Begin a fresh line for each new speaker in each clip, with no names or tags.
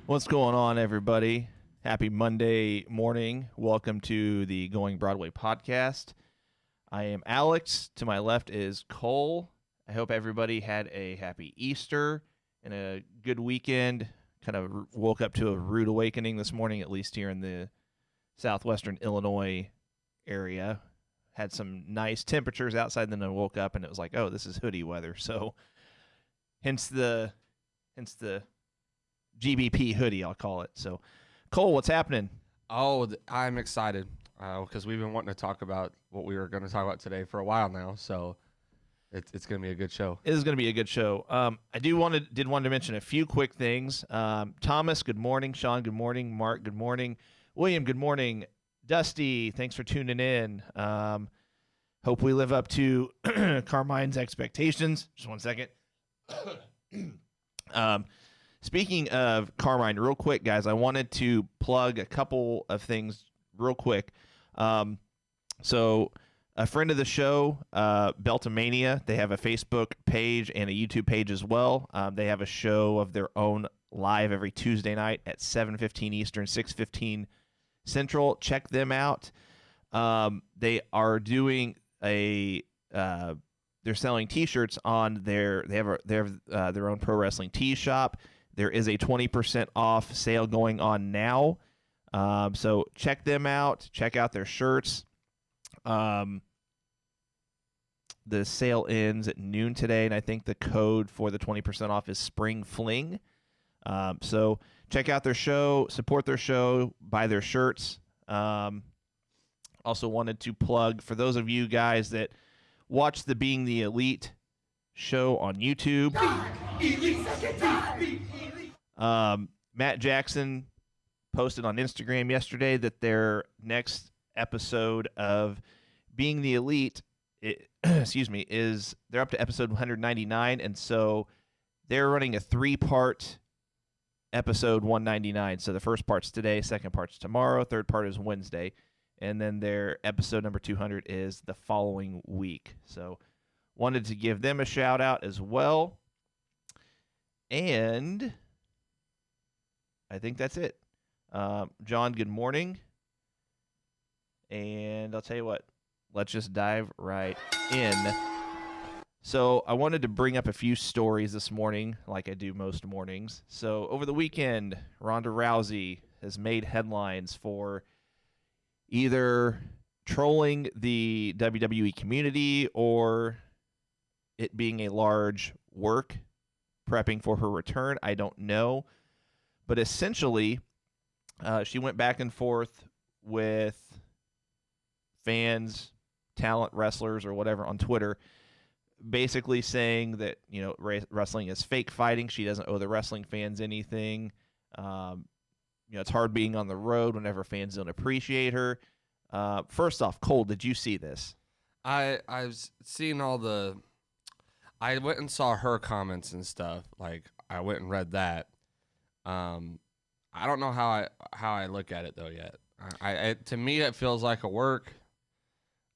What's going on, everybody? Happy Monday morning. Welcome to the Going Broadway podcast. I am Alex. To my left is Cole. I hope everybody had a happy Easter and a good weekend. Kind of woke up to a rude awakening this morning, at least here in the southwestern Illinois area. Had some nice temperatures outside, then I woke up and it was like, oh, this is hoodie weather. So hence the GBP hoodie, I'll call it. So, Cole, what's happening?
Oh, I'm excited because we've been wanting to talk about what we were going to talk about today for a while now. So it's going to be a good show.
It is going to be a good show. I did want to mention a few quick things. Thomas, good morning. Sean, good morning. Mark, good morning. William, good morning. Dusty, thanks for tuning in. Hope we live up to Carmine's expectations. Just one second. Speaking of Carmine, real quick, guys, I wanted to plug a couple of things real quick. So a friend of the show, Beltomania, they have a Facebook page and a YouTube page as well. They have a show of their own live every Tuesday night at 7:15 Eastern, 6:15 Central. Check them out. They are doing they're selling T-shirts on they have their own pro wrestling tee shop. There is a 20% off sale going on now. So check them out. Check out their shirts. The sale ends at noon today, and I think the code for the 20% off is Spring Fling. So check out their show, support their show, buy their shirts. Also wanted to plug, for those of you guys that watch the Being the Elite show on YouTube. Matt Jackson posted on Instagram yesterday that their next episode of Being the Elite, is they're up to episode 199, and so they're running a 3-part episode 199. So the first part's today, second part's tomorrow, third part is Wednesday, and then their episode number 200 is the following week. So wanted to give them a shout out as well. And I think that's it. John, good morning. And I'll tell you what, let's just dive right in. So I wanted to bring up a few stories this morning, like I do most mornings. So over the weekend, Ronda Rousey has made headlines for either trolling the WWE community or it being a large work prepping for her return. I don't know. But essentially, she went back and forth with fans, talent, wrestlers, or whatever on Twitter, basically saying that, wrestling is fake fighting. She doesn't owe the wrestling fans anything. It's hard being on the road whenever fans don't appreciate her. First off, Cole, did you see this?
I've seen all the. I went and saw her comments and stuff. Like I went and read that. I don't know how I look at it though yet. To me it feels like a work.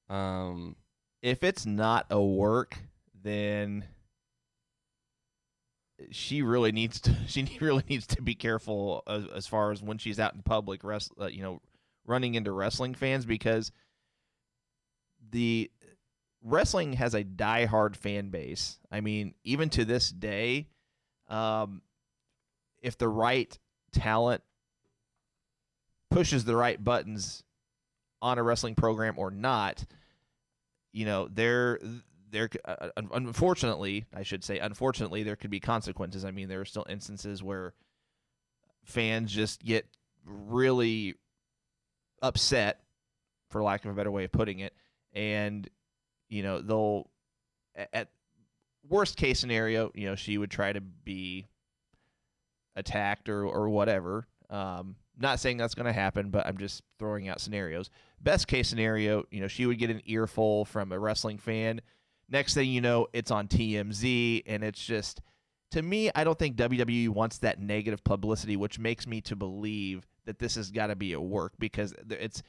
If it's not a work, then she really needs to be careful as far as when she's out in public, running into wrestling fans, because the wrestling has a diehard fan base. I mean, even to this day, if the right talent pushes the right buttons on a wrestling program or not, there unfortunately, there could be consequences. I mean, there are still instances where fans just get really upset, for lack of a better way of putting it, and they'll, at worst case scenario, she would try to be attacked or whatever. Not saying that's going to happen, but I'm just throwing out scenarios. Best case scenario, she would get an earful from a wrestling fan. Next thing you know, it's on TMZ, and it's just, to me, I don't think WWE wants that negative publicity, which makes me to believe that this has got to be a work, because it's,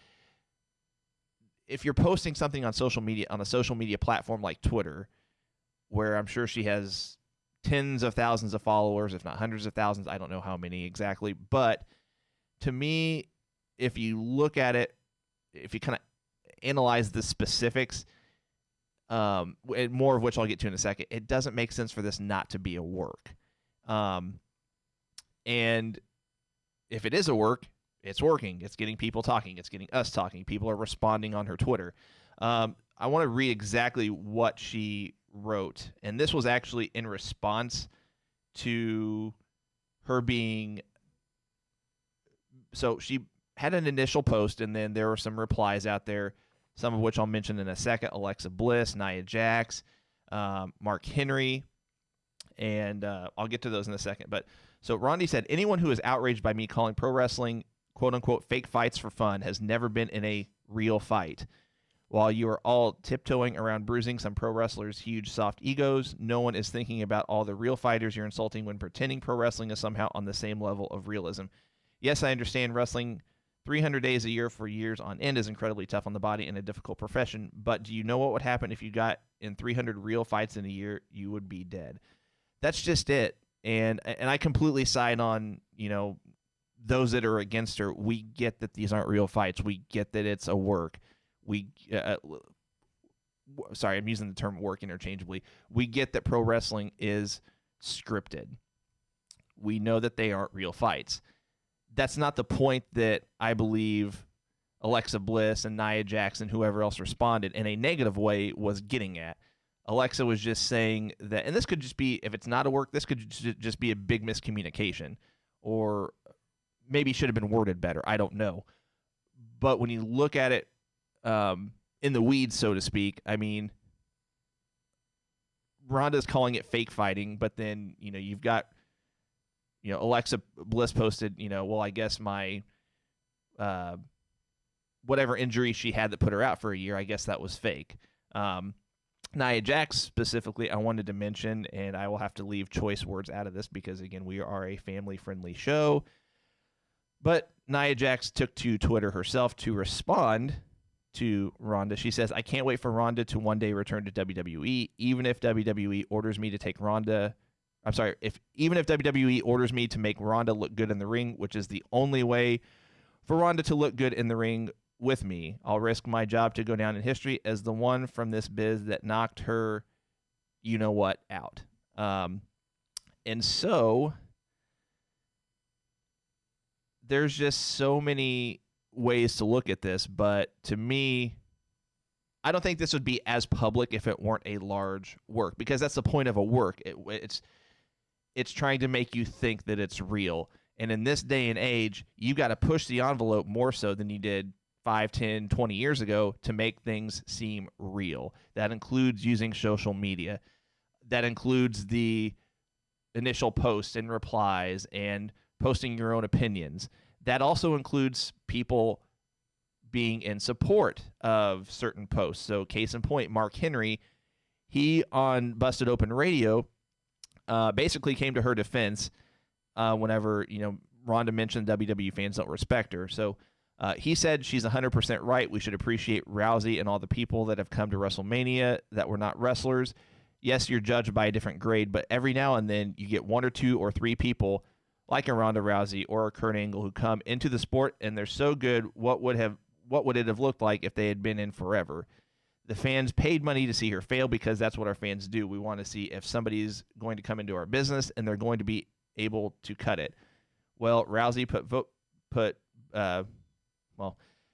if you're posting something on social media, on a social media platform like Twitter, where I'm sure she has tens of thousands of followers, if not hundreds of thousands. I don't know how many exactly. But to me, if you look at it, if you kind of analyze the specifics, and more of which I'll get to in a second, it doesn't make sense for this not to be a work. And if it is a work, it's working. It's getting people talking. It's getting us talking. People are responding on her Twitter. I want to read exactly what she wrote. And this was actually in response to her being... So she had an initial post, and then there were some replies out there, some of which I'll mention in a second. Alexa Bliss, Nia Jax, Mark Henry, and I'll get to those in a second. But so Rondi said, anyone who is outraged by me calling pro wrestling, quote unquote, fake fights for fun has never been in a real fight. While you are all tiptoeing around bruising some pro wrestlers' huge soft egos, no one is thinking about all the real fighters you're insulting when pretending pro wrestling is somehow on the same level of realism. Yes, I understand wrestling 300 days a year for years on end is incredibly tough on the body and a difficult profession, but do you know what would happen if you got in 300 real fights in a year? You would be dead. That's just it. And I completely side on, those that are against her. We get that these aren't real fights. We get that it's a work. Sorry, I'm using the term work interchangeably. We get that pro wrestling is scripted. We know that they aren't real fights. That's not the point that I believe Alexa Bliss and Nia Jax and whoever else responded in a negative way was getting at. Alexa was just saying that, and this could just be, if it's not a work, this could just be a big miscommunication, or maybe should have been worded better. I don't know. But when you look at it in the weeds, so to speak, I mean, Ronda's calling it fake fighting, but then, you've got, Alexa Bliss posted, well, I guess my whatever injury she had that put her out for a year, I guess that was fake. Nia Jax specifically, I wanted to mention, and I will have to leave choice words out of this because, again, we are a family-friendly show. But Nia Jax took to Twitter herself to respond to Ronda. She says, I can't wait for Ronda to one day return to WWE, even if WWE orders me to take Ronda... I'm sorry, even if WWE orders me to make Ronda look good in the ring, which is the only way for Ronda to look good in the ring with me, I'll risk my job to go down in history as the one from this biz that knocked her you-know-what out. And so there's just so many ways to look at this, but to me, I don't think this would be as public if it weren't a large work, because that's the point of a work. It's trying to make you think that it's real. And in this day and age, you got to push the envelope more so than you did 5, 10, 20 years ago to make things seem real. That includes using social media. That includes the initial posts and replies and posting your own opinions. That also includes people being in support of certain posts. So case in point, Mark Henry, he on Busted Open Radio basically came to her defense whenever, Ronda mentioned WWE fans don't respect her. So he said she's 100% right. We should appreciate Rousey and all the people that have come to WrestleMania that were not wrestlers. Yes, you're judged by a different grade, but every now and then you get 1 or 2 or 3 people like a Ronda Rousey or a Kurt Angle who come into the sport and they're so good, what would it have looked like if they had been in forever? The fans paid money to see her fail because that's what our fans do. We want to see if somebody's going to come into our business and they're going to be able to cut it. Well, Rousey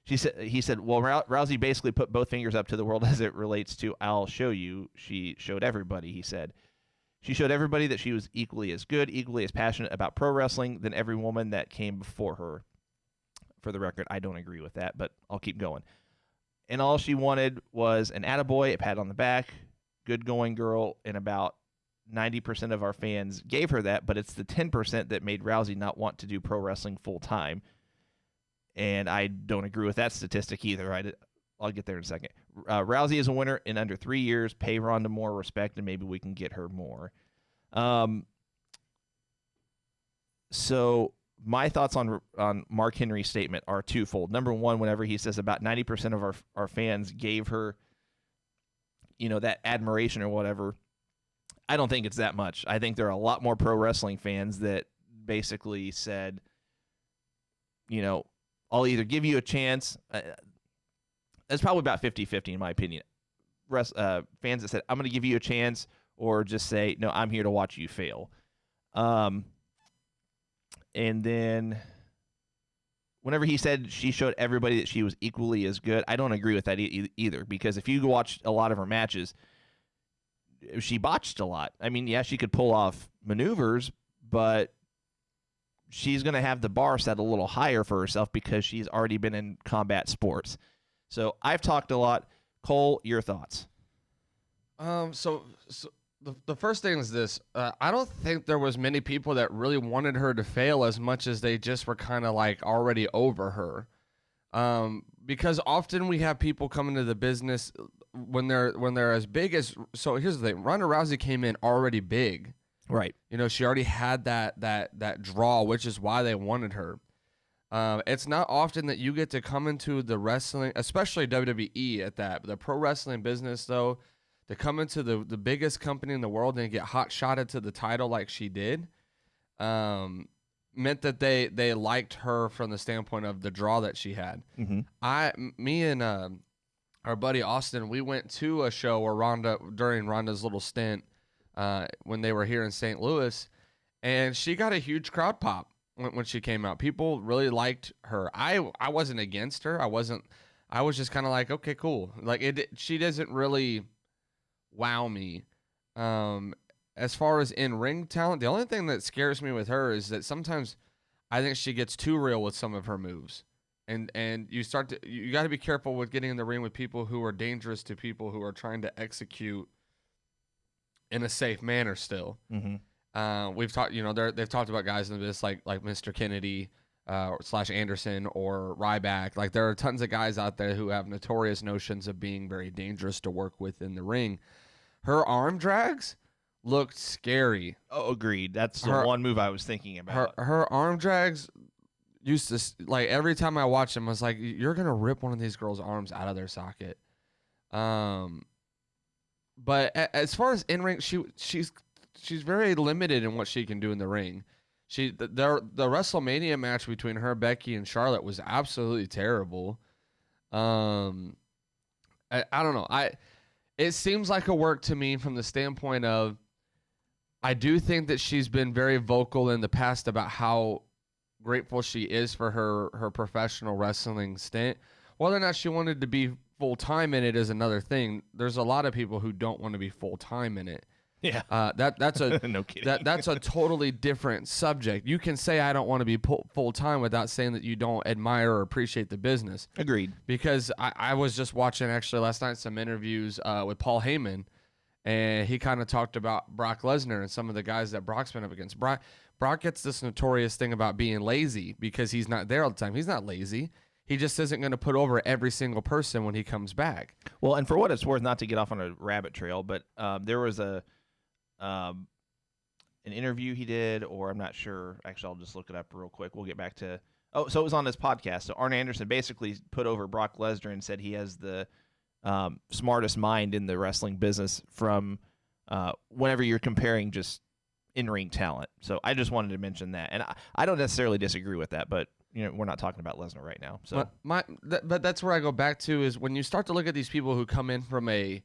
he said, well, Rousey basically put both fingers up to the world as it relates to I'll show you. She showed everybody, he said. She showed everybody that she was equally as good, equally as passionate about pro wrestling than every woman that came before her. For the record, I don't agree with that, but I'll keep going. And all she wanted was an attaboy, a pat on the back, good going girl, and about 90% of our fans gave her that, but it's the 10% that made Rousey not want to do pro wrestling full time. And I don't agree with that statistic either. I'll get there in a second. Rousey is a winner in under 3 years. Pay Ronda more respect, and maybe we can get her more. So my thoughts on Mark Henry's statement are twofold. Number one, whenever he says about 90% of our fans gave her, that admiration or whatever, I don't think it's that much. I think there are a lot more pro wrestling fans that basically said, I'll either give you a chance. It's probably about 50-50 in my opinion. Fans that said, I'm going to give you a chance, or just say, no, I'm here to watch you fail. And then whenever he said she showed everybody that she was equally as good, I don't agree with that either, because if you watch a lot of her matches, she botched a lot. I mean, yeah, she could pull off maneuvers, but she's going to have the bar set a little higher for herself because she's already been in combat sports. So I've talked a lot. Cole, your thoughts?
So the first thing is this. I don't think there was many people that really wanted her to fail as much as they just were kind of like already over her. Because often we have people come into the business when they're as big as. So here's the thing: Ronda Rousey came in already big,
right?
She already had that draw, which is why they wanted her. It's not often that you get to come into the wrestling, especially WWE at that, the pro wrestling business though, to come into the biggest company in the world and get hot shotted to the title like she did, meant that they liked her from the standpoint of the draw that she had.
Mm-hmm.
Me and our buddy Austin, we went to a show where during Ronda's little stint, when they were here in St. Louis, and she got a huge crowd pop when she came out. People really liked her. I wasn't against her. I was just kind of like, okay, cool. Like she doesn't really wow me. As far as in-ring talent, the only thing that scares me with her is that sometimes I think she gets too real with some of her moves. And you got to be careful with getting in the ring with people who are dangerous to people who are trying to execute in a safe manner still.
Mm-hmm.
We've talked, they've talked about guys in this like Mr. Kennedy / Anderson or Ryback. Like there are tons of guys out there who have notorious notions of being very dangerous to work with in the ring. Her arm drags looked scary.
Oh, agreed. That's the one move I was thinking about.
Her arm drags used to, like, every time I watched them, I was like, you're gonna rip one of these girls' arms out of their socket. But as far as in ring, she's very limited in what she can do in the ring. The WrestleMania match between her, Becky, and Charlotte was absolutely terrible. I don't know. It seems like a work to me from the standpoint of, I do think that she's been very vocal in the past about how grateful she is for her professional wrestling stint. Whether or not she wanted to be full-time in it is another thing. There's a lot of people who don't want to be full-time in it.
Yeah.
That's a
no kidding.
That's a totally different subject. You can say I don't want to be full-time without saying that you don't admire or appreciate the business.
Agreed.
Because I was just watching actually last night some interviews with Paul Heyman, and he kind of talked about Brock Lesnar and some of the guys that Brock's been up against. Brock gets this notorious thing about being lazy because he's not there all the time. He's not lazy. He just isn't going to put over every single person when he comes back.
Well, and for what it's worth, not to get off on a rabbit trail, but there was an interview he did, or I'm not sure. Actually, I'll just look it up real quick. We'll get back to. Oh, so it was on his podcast. So Arn Anderson basically put over Brock Lesnar and said he has the smartest mind in the wrestling business from whenever you're comparing just in-ring talent. So I just wanted to mention that, and I don't necessarily disagree with that, but we're not talking about Lesnar right now. So,
but that's where I go back to is when you start to look at these people who come in from a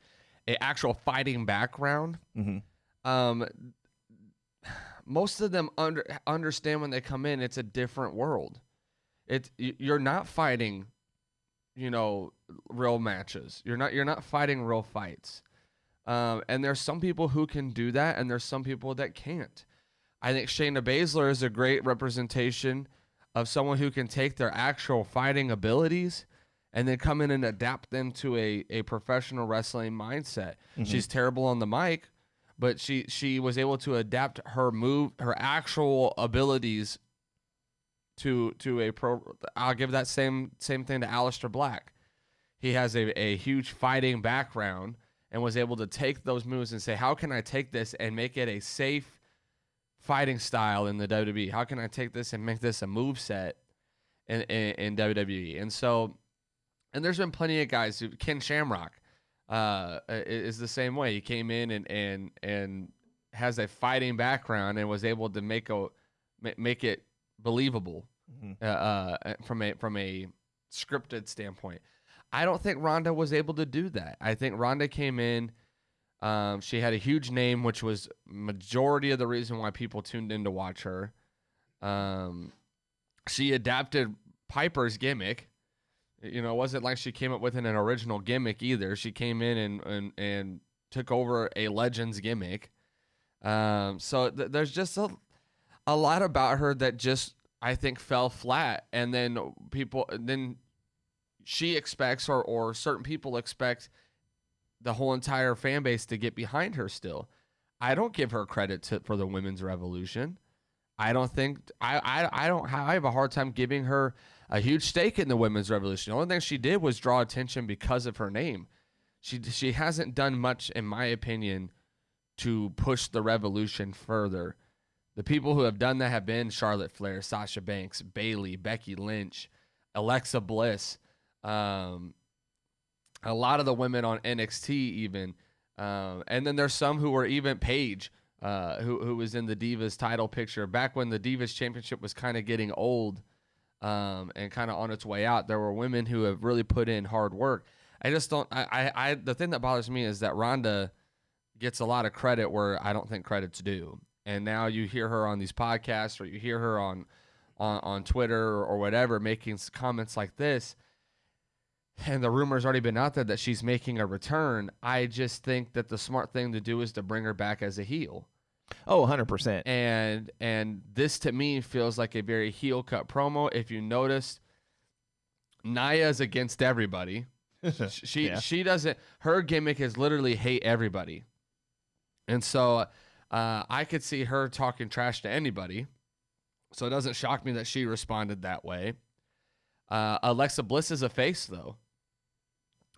actual fighting background.
Mm-hmm.
Most of them understand when they come in, it's a different world. You're not fighting, real matches. You're not fighting real fights. And there's some people who can do that, and there's some people that can't. I think Shayna Baszler is a great representation of someone who can take their actual fighting abilities and then come in and adapt them to a professional wrestling mindset.
Mm-hmm.
She's terrible on the mic, but she was able to adapt her actual abilities to a pro. I'll give that same thing to Aleister Black. He has a huge fighting background and was able to take those moves and say, how can I take this and make it a safe fighting style in the WWE? How can I take this and make this a move set in WWE? And there's been plenty of guys Ken Shamrock is the same way. He came in and has a fighting background and was able to make it believable from a scripted standpoint. I don't think Ronda was able to do that. I think Ronda came in. She had a huge name, which was majority of the reason why people tuned in to watch her. She adapted Piper's gimmick. You know, it wasn't like she came up with an original gimmick either. She came in and took over a Legends gimmick. So there's just a lot about her that just, I think, fell flat. And then she expects, or certain people expect, the whole entire fan base to get behind her still. I don't give her credit for the women's revolution. I don't think I have a hard time giving her a huge stake in the women's revolution. The only thing she did was draw attention because of her name. She hasn't done much, in my opinion, to push the revolution further. The people who have done that have been Charlotte Flair, Sasha Banks, Bayley, Becky Lynch, Alexa Bliss, a lot of the women on NXT even. And then there's some who were even Paige, who was in the Divas title picture. Back when the Divas Championship was kind of getting old and kind of on its way out, there were women who have really put in hard work. I just don't – the thing that bothers me is that Ronda gets a lot of credit where I don't think credit's due. And now you hear her on these podcasts, or you hear her on Twitter or whatever making comments like this, and the rumor's already been out there that she's making a return. I just think that the smart thing to do is to bring her back as a heel.
Oh, 100%.
And this, to me, feels like a very heel-cut promo. If you noticed, Nia's against everybody. She doesn't – her gimmick is literally hate everybody. And so I could see her talking trash to anybody. So it doesn't shock me that she responded that way. Alexa Bliss is a face, though.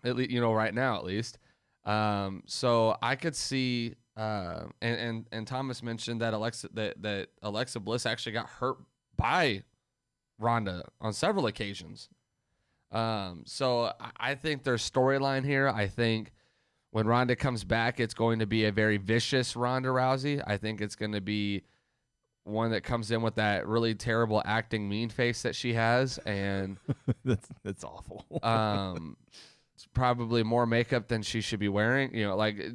Right now at least. So I could see, and Thomas mentioned that Alexa Bliss actually got hurt by Ronda on several occasions. So I think there's storyline here. I think when Ronda comes back, it's going to be a very vicious Ronda Rousey. I think it's going to be one that comes in with that really terrible acting mean face that she has, and
that's awful.
It's probably more makeup than she should be wearing.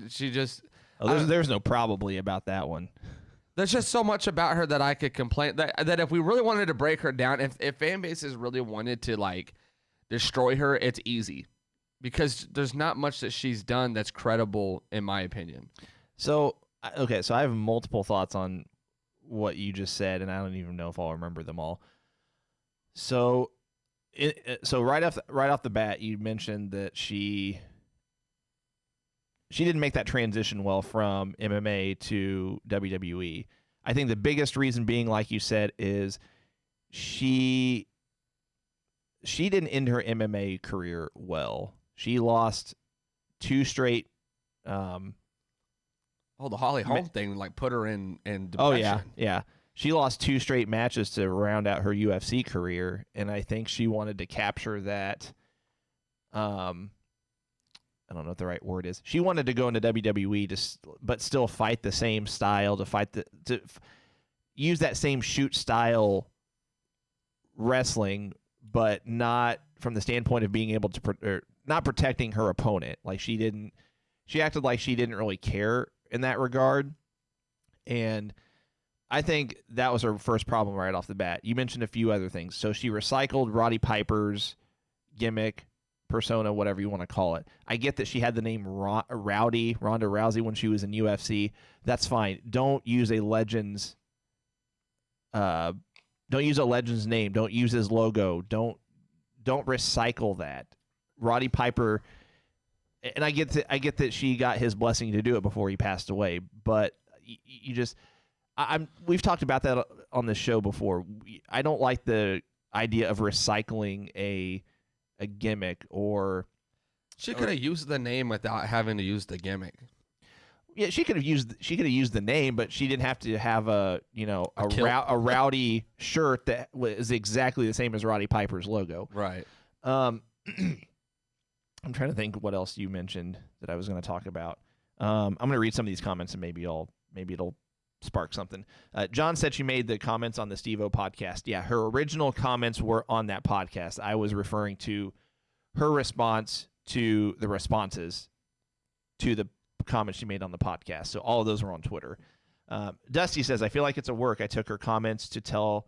She just.
There's no probably about that one.
There's just so much about her that I could complain that if we really wanted to break her down, if fan bases really wanted to destroy her, it's easy, because there's not much that she's done that's credible, in my opinion.
So I have multiple thoughts on what you just said, and I don't even know if I'll remember them all. So right off the bat, you mentioned that she didn't make that transition well from MMA to WWE. I think the biggest reason being, like you said, is she didn't end her MMA career well. She lost 2 straight.
The Holly Holm thing put her in depression.
Oh yeah. She lost 2 straight matches to round out her UFC career, and I think she wanted to capture that. I don't know what the right word is. She wanted to go into WWE but still fight the same style, to use that same shoot style wrestling, but not from the standpoint of being able to not protecting her opponent. She acted like she didn't really care in that regard, and I think that was her first problem right off the bat. You mentioned a few other things. So she recycled Roddy Piper's gimmick, persona, whatever you want to call it. I get that she had the name Ronda Rousey when she was in UFC. That's fine. Don't use a Legends name. Don't use his logo. Don't recycle that. Roddy Piper, and I get that she got his blessing to do it before he passed away, but you just we've talked about that on this show before. I don't like the idea of recycling a gimmick, or
she could have used the name without having to use the gimmick.
Yeah, she could have used the name, but she didn't have to have a rowdy shirt that was exactly the same as Roddy Piper's logo.
Right.
I'm trying to think what else you mentioned that I was going to talk about. I'm going to read some of these comments and maybe I'll maybe it'll spark something. John said she made the comments on the Steve-O podcast. Yeah, her original comments were on that podcast. I was referring to her response to the responses to the comments she made on the podcast. So all of those were on Twitter. Dusty says, I feel like it's a work. I took her comments to tell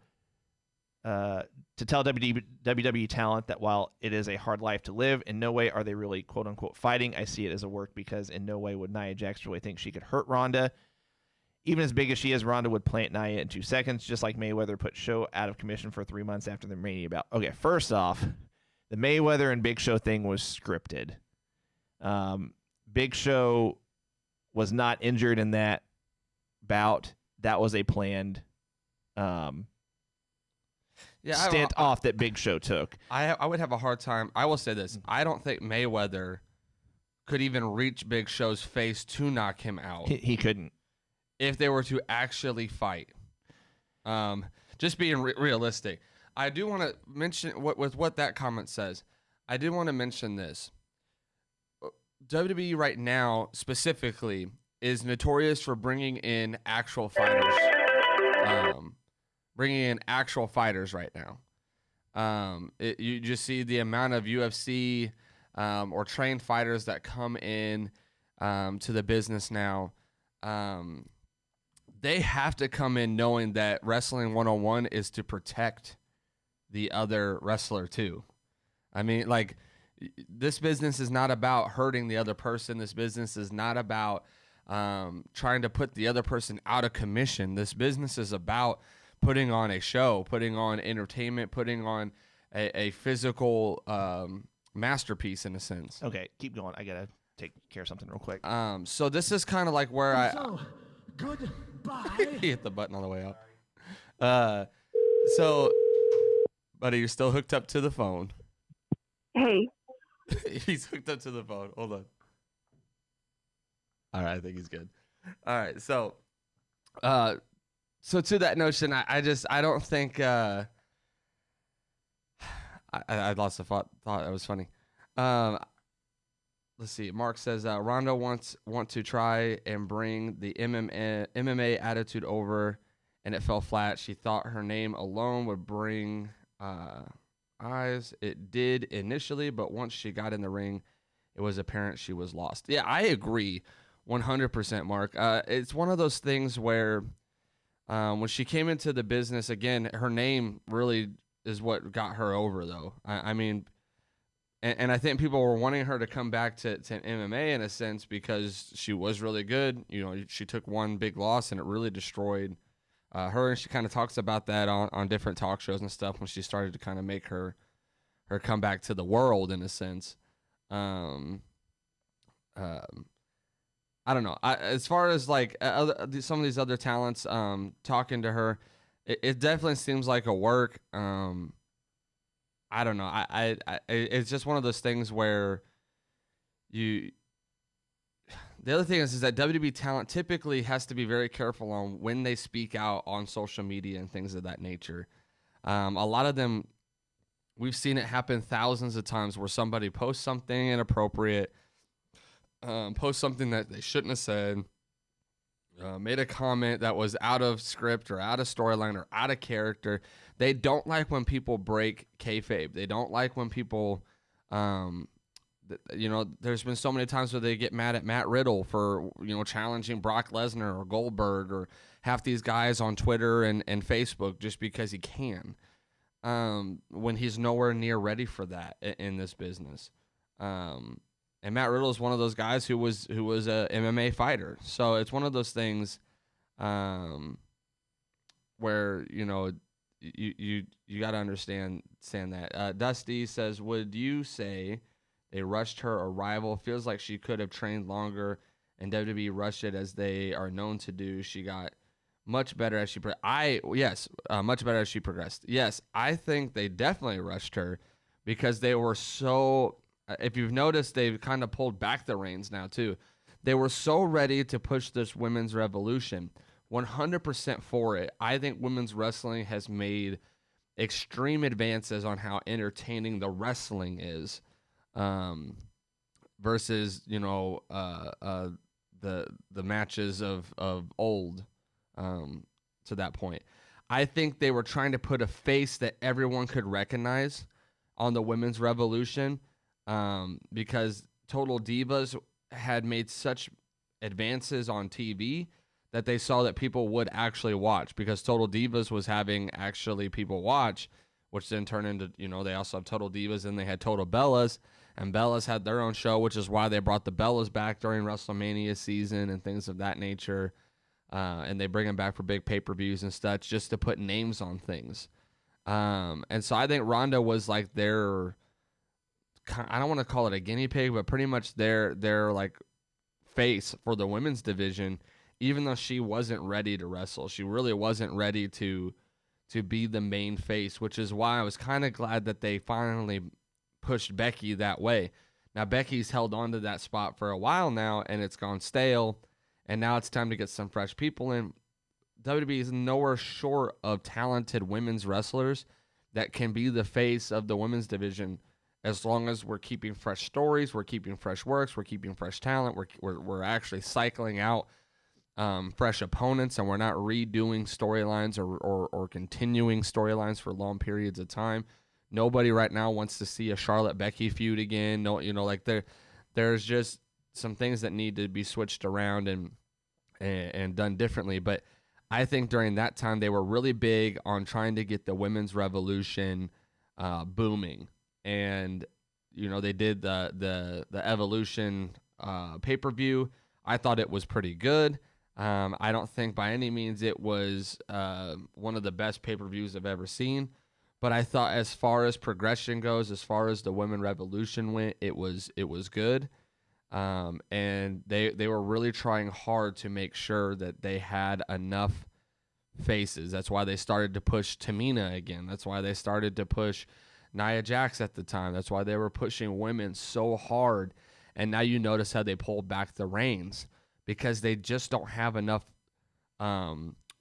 WWE talent that while it is a hard life to live, in no way are they really quote unquote fighting. I see it as a work because in no way would Nia Jax really think she could hurt Ronda. Even as big as she is, Ronda would plant Nia in 2 seconds, just like Mayweather put Show out of commission for 3 months after the Mania bout. Okay, first off, the Mayweather and Big Show thing was scripted. Big Show was not injured in that bout. That was a planned stint off that Big Show took.
I would have a hard time. I will say this. I don't think Mayweather could even reach Big Show's face to knock him out.
He couldn't.
If they were to actually fight. Just being realistic. I do want to mention what that comment says. I do want to mention this. WWE right now specifically is notorious for bringing in actual fighters. Bringing in actual fighters right now. You just see the amount of UFC or trained fighters that come in to the business now. They have to come in knowing that Wrestling 101 is to protect the other wrestler too. I mean, like, this business is not about hurting the other person. This business is not about trying to put the other person out of commission. This business is about putting on a show, putting on entertainment, putting on a physical masterpiece in a sense.
Okay, keep going. I got to take care of something real quick.
So this is kind of like where
Goodbye.
he hit the button on the way out. So, buddy, you're still hooked up to the phone.
Hey.
He's hooked up to the phone. Hold on. All right, I think he's good. All right, so to that notion, I don't think I lost the thought. Thought it was funny. Let's see. Mark says Ronda want to try and bring the MMA attitude over, and it fell flat. She thought her name alone would bring eyes. It did initially, but once she got in the ring, it was apparent she was lost. Yeah, I agree 100%, Mark. It's one of those things where when she came into the business, again, her name really is what got her over, though. I mean... And I think people were wanting her to come back to MMA in a sense because she was really good. You know, she took one big loss and it really destroyed her. And she kind of talks about that on different talk shows and stuff when she started to kind of make her come back to the world in a sense. I don't know. As far as like some of these other talents, talking to her, it definitely seems like a work. I don't know. I it's just one of those things where the other thing is that WWE talent typically has to be very careful on when they speak out on social media and things of that nature. A lot of them, we've seen it happen thousands of times where somebody posts something inappropriate, posts something that they shouldn't have said, made a comment that was out of script or out of storyline or out of character. They don't like when people break kayfabe. They don't like when people, there's been so many times where they get mad at Matt Riddle for, challenging Brock Lesnar or Goldberg or half these guys on Twitter and Facebook just because he can, when he's nowhere near ready for that in this business. And Matt Riddle is one of those guys who was a MMA fighter. So it's one of those things where, you got to understand that. Dusty says, would you say they rushed her arrival? Feels like she could have trained longer, and WWE rushed it as they are known to do. She got much better as she much better as she progressed. Yes, I think they definitely rushed her because they were so. If you've noticed, they've kind of pulled back the reins now too. They were so ready to push this women's revolution. 100% for it. I think women's wrestling has made extreme advances on how entertaining the wrestling is, versus the the matches of old to that point. I think they were trying to put a face that everyone could recognize on the women's revolution, because Total Divas had made such advances on TV that they saw that people would actually watch, because Total Divas was having actually people watch, which then turned into, they also have Total Divas and they had Total Bellas, and Bellas had their own show, which is why they brought the Bellas back during WrestleMania season and things of that nature. And they bring them back for big pay-per-views and stuff just to put names on things. And so I think Ronda was like their, I don't want to call it a guinea pig, but pretty much their like face for the women's division, even though she wasn't ready to wrestle. She really wasn't ready to be the main face, which is why I was kind of glad that they finally pushed Becky that way. Now, Becky's held on to that spot for a while now, and it's gone stale, and now it's time to get some fresh people in. WWE is nowhere short of talented women's wrestlers that can be the face of the women's division, as long as we're keeping fresh stories, we're keeping fresh works, we're keeping fresh talent, we're actually cycling out fresh opponents, and we're not redoing storylines or continuing storylines for long periods of time. Nobody right now wants to see a Charlotte Becky feud again. No, like there's just some things that need to be switched around and done differently. But I think during that time they were really big on trying to get the women's revolution booming, and they did the Evolution pay-per-view. I thought it was pretty good. I don't think by any means it was one of the best pay-per-views I've ever seen, but I thought as far as progression goes, as far as the women revolution went, it was good. And they were really trying hard to make sure that they had enough faces. That's why they started to push Tamina again. That's why they started to push Nia Jax at the time. That's why they were pushing women so hard. And now you notice how they pulled back the reins, because they just don't have enough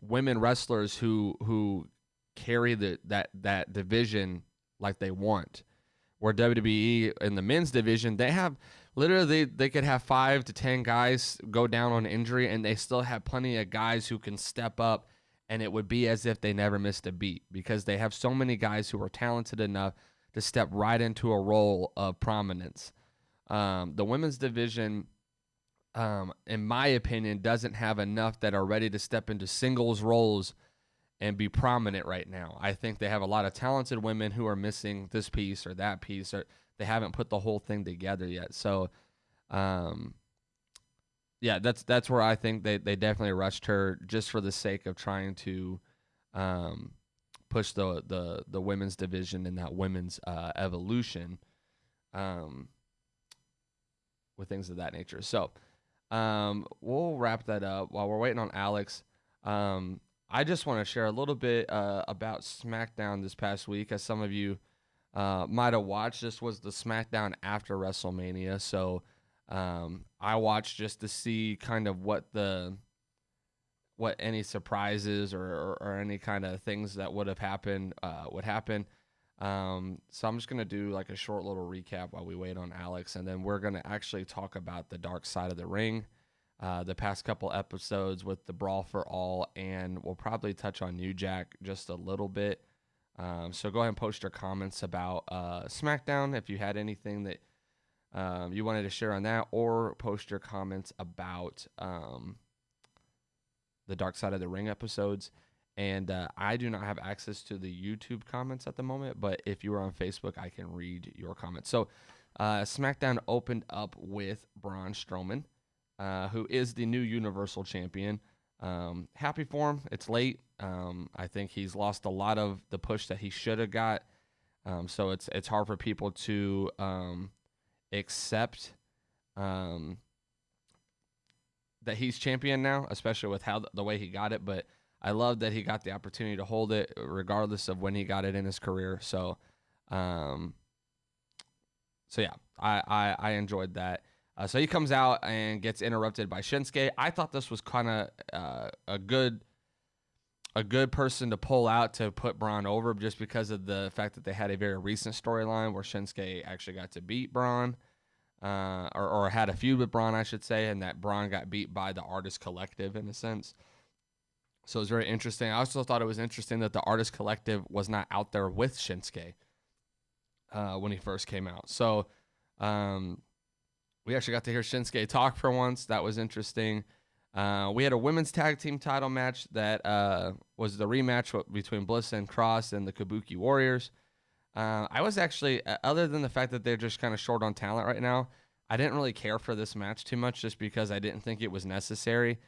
women wrestlers who carry that division like they want. Where WWE in the men's division, they have literally they could have 5 to 10 guys go down on injury, and they still have plenty of guys who can step up, and it would be as if they never missed a beat, because they have so many guys who are talented enough to step right into a role of prominence. The women's division, in my opinion, doesn't have enough that are ready to step into singles roles and be prominent right now. I think they have a lot of talented women who are missing this piece or that piece, or they haven't put the whole thing together yet. So, yeah, that's where I think they definitely rushed her just for the sake of trying to push the women's division and that women's evolution with things of that nature. So we'll wrap that up while we're waiting on Alex. I just want to share a little bit about SmackDown this past week. As some of you might have watched, this was the SmackDown after WrestleMania. So I watched just to see kind of what any surprises or any kind of things that would have happened would happen. So I'm just going to do like a short little recap while we wait on Alex, and then we're going to actually talk about the Dark Side of the Ring, the past couple episodes with the Brawl for All, and we'll probably touch on New Jack just a little bit. So go ahead and post your comments about SmackDown if you had anything that you wanted to share on that, or post your comments about the Dark Side of the Ring episodes. And I do not have access to the YouTube comments at the moment, but if you are on Facebook, I can read your comments. So SmackDown opened up with Braun Strowman, who is the new Universal Champion. Happy for him. It's late. I think he's lost a lot of the push that he should have got. So it's hard for people to accept that he's champion now, especially with how the way he got it. But I love that he got the opportunity to hold it regardless of when he got it in his career. So yeah, I enjoyed that. So he comes out and gets interrupted by Shinsuke. I thought this was kind of a good person to pull out to put Braun over, just because of the fact that they had a very recent storyline where Shinsuke actually got to beat Braun. or had a feud with Braun, I should say, and that Braun got beat by the Artist Collective in a sense. So it was very interesting. I also thought it was interesting that the Artist Collective was not out there with Shinsuke when he first came out. So we actually got to hear Shinsuke talk for once. That was interesting. We had a women's tag team title match that was the rematch between Bliss and Cross and the Kabuki Warriors. I was actually, other than the fact that they're just kind of short on talent right now, I didn't really care for this match too much just because I didn't think it was necessary.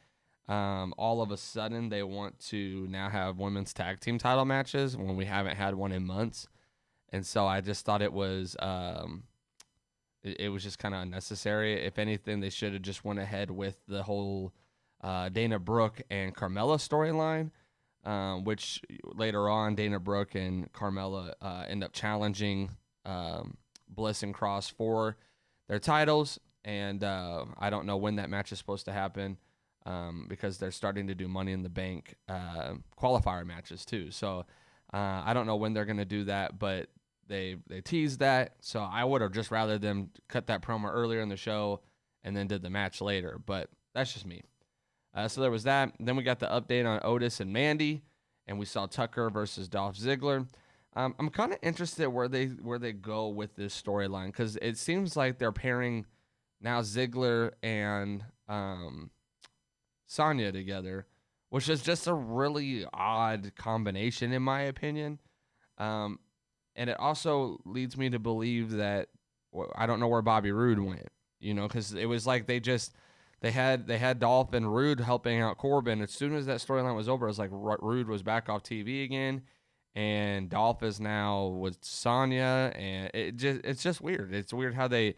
All of a sudden, they want to now have women's tag team title matches when we haven't had one in months. And so I just thought it was just kind of unnecessary. If anything, they should have just went ahead with the whole Dana Brooke and Carmella storyline, which later on Dana Brooke and Carmella end up challenging Bliss and Cross for their titles. And I don't know when that match is supposed to happen because they're starting to do Money in the Bank qualifier matches too. So I don't know when they're going to do that, but they teased that. So I would have just rather them cut that promo earlier in the show and then did the match later. But that's just me. So there was that. Then we got the update on Otis and Mandy, and we saw Tucker versus Dolph Ziggler. I'm kind of interested where they go with this storyline because it seems like they're pairing now Ziggler and Sonya together, which is just a really odd combination in my opinion. And it also leads me to believe that I don't know where Bobby Roode went, because it was like they had Dolph and Roode helping out Corbin. As soon as that storyline was over, it was like Roode was back off TV again, and Dolph is now with Sonya, and it's just weird. It's weird how they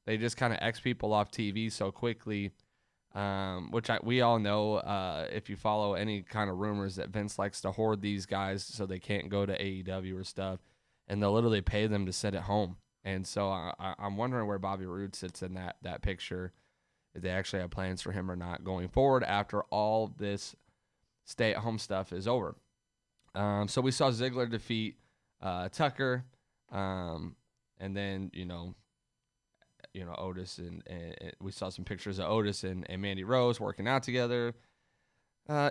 just kind of X people off TV so quickly, which we all know if you follow any kind of rumors that Vince likes to hoard these guys so they can't go to AEW or stuff, and they'll literally pay them to sit at home. And so I'm wondering where Bobby Roode sits in that picture, if they actually have plans for him or not going forward after all this stay-at-home stuff is over. So we saw Ziggler defeat Tucker, and then Otis and we saw some pictures of Otis and Mandy Rose working out together.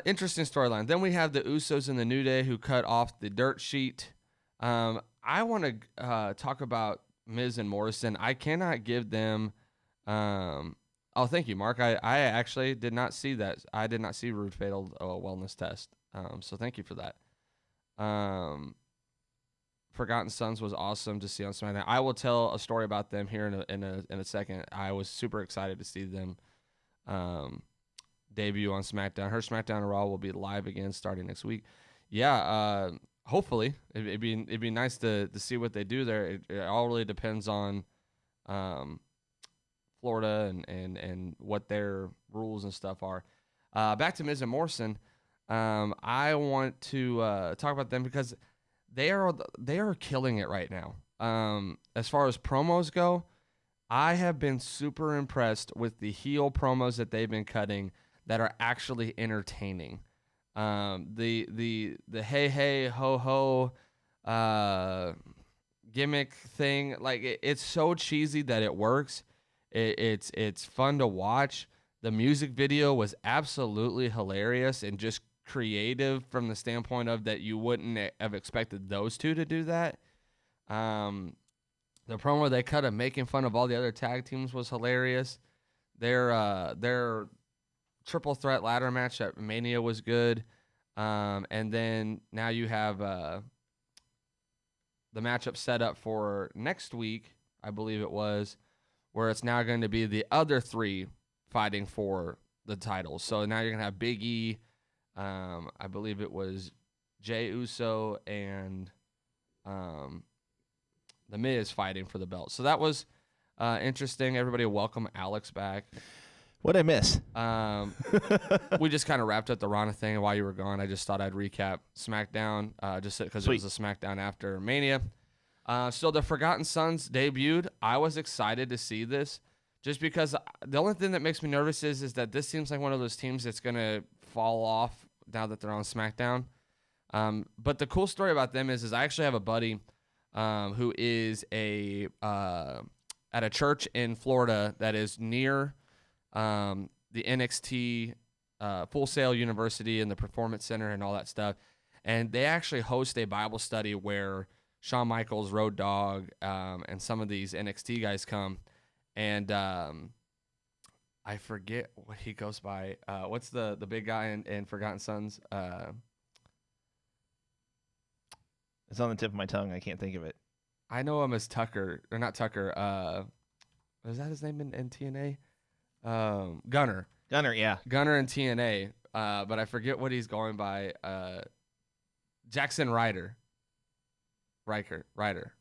Interesting storyline. Then we have the Usos and the New Day who cut off the dirt sheet. I want to talk about Miz and Morrison. I cannot give them. Oh, thank you, Mark. I actually did not see that. I did not see Rude Fatal wellness test. So thank you for that. Forgotten Sons was awesome to see on SmackDown. I will tell a story about them here in a second. I was super excited to see them debut on SmackDown. Her SmackDown Raw will be live again starting next week. Yeah, hopefully it'd be nice to see what they do there. It all really depends on Florida and what their rules and stuff are. Back to Miz and Morrison. I want to talk about them because they are killing it right now. As far as promos go, I have been super impressed with the heel promos that they've been cutting that are actually entertaining. The hey ho ho gimmick thing, like it's so cheesy that it works. It's fun to watch. The music video was absolutely hilarious and just creative from the standpoint of that you wouldn't have expected those two to do that. The promo they cut of making fun of all the other tag teams was hilarious. Their triple threat ladder match at Mania was good. And then now you have the matchup set up for next week, I believe it was, where it's now going to be the other three fighting for the titles. So now you're going to have Big E, I believe it was Jey Uso, and The Miz fighting for the belt. So that was interesting. Everybody welcome Alex back.
What'd I miss?
We just kind of wrapped up the Rana thing while you were gone. I just thought I'd recap SmackDown just because it was a SmackDown after Mania. So the Forgotten Sons debuted. I was excited to see this just because the only thing that makes me nervous is that this seems like one of those teams that's going to fall off now that they're on SmackDown. But the cool story about them is I actually have a buddy who is a at a church in Florida that is near the NXT Full Sail University and the Performance Center and all that stuff. And they actually host a Bible study where Shawn Michaels, Road Dogg, and some of these NXT guys come. And I forget what he goes by. What's the big guy in Forgotten Sons?
It's on the tip of my tongue. I can't think of it.
I know him as Tucker, or not Tucker. Is that his name in TNA? Gunner.
Gunner, yeah.
Gunner in TNA. But I forget what he's going by. Jackson Ryder. Ryder.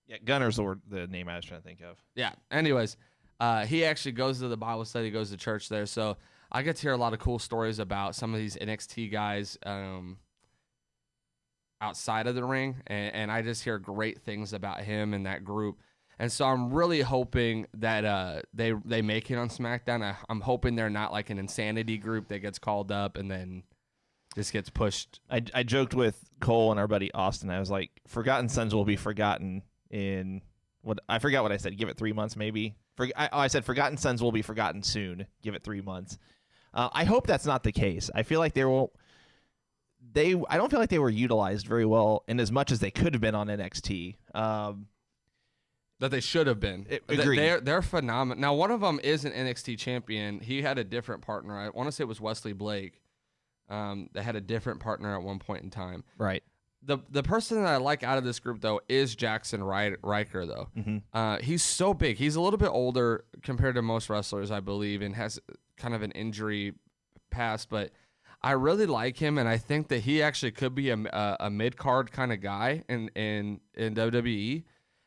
Yeah, Gunner's the name I was trying to think of.
Yeah. Anyways, he actually goes to the Bible study, goes to church there. So I get to hear a lot of cool stories about some of these NXT guys outside of the ring. And I just hear great things about him and that group. And so I'm really hoping that they make it on SmackDown. I'm hoping they're not like an insanity group that gets called up and then just gets pushed.
I joked with Cole and our buddy Austin. I was like, Forgotten Sons will be forgotten in I forgot what I said. Give it 3 months, maybe. I said Forgotten Sons will be forgotten soon. Give it 3 months. I hope that's not the case. I feel like I don't feel like they were utilized very well in as much as they could have been on NXT.
That they should have been.
Agreed.
They're phenomenal. Now, one of them is an NXT champion. He had a different partner. I want to say it was Wesley Blake. They had a different partner at one point in time.
Right.
The person that I like out of this group, though, is Jackson Riker, though.
Mm-hmm.
He's so big. He's a little bit older compared to most wrestlers, I believe, and has kind of an injury past. But I really like him, and I think that he actually could be a mid-card kind of guy in WWE.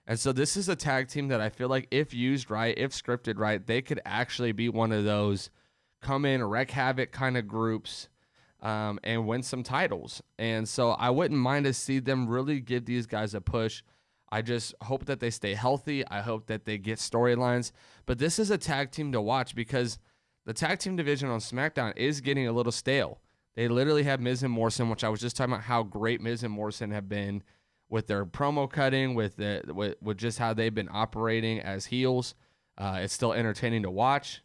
And so this is a tag team that I feel like if used right, if scripted right, they could actually be one of those come in, wreak havoc kind of groups and win some titles. And so I wouldn't mind to see them really give these guys a push. I just hope that they stay healthy. I hope that they get storylines. But this is a tag team to watch because the tag team division on SmackDown is getting a little stale. They literally have Miz and Morrison, which I was just talking about how great Miz and Morrison have been with their promo cutting, with just how they've been operating as heels. It's still entertaining to watch.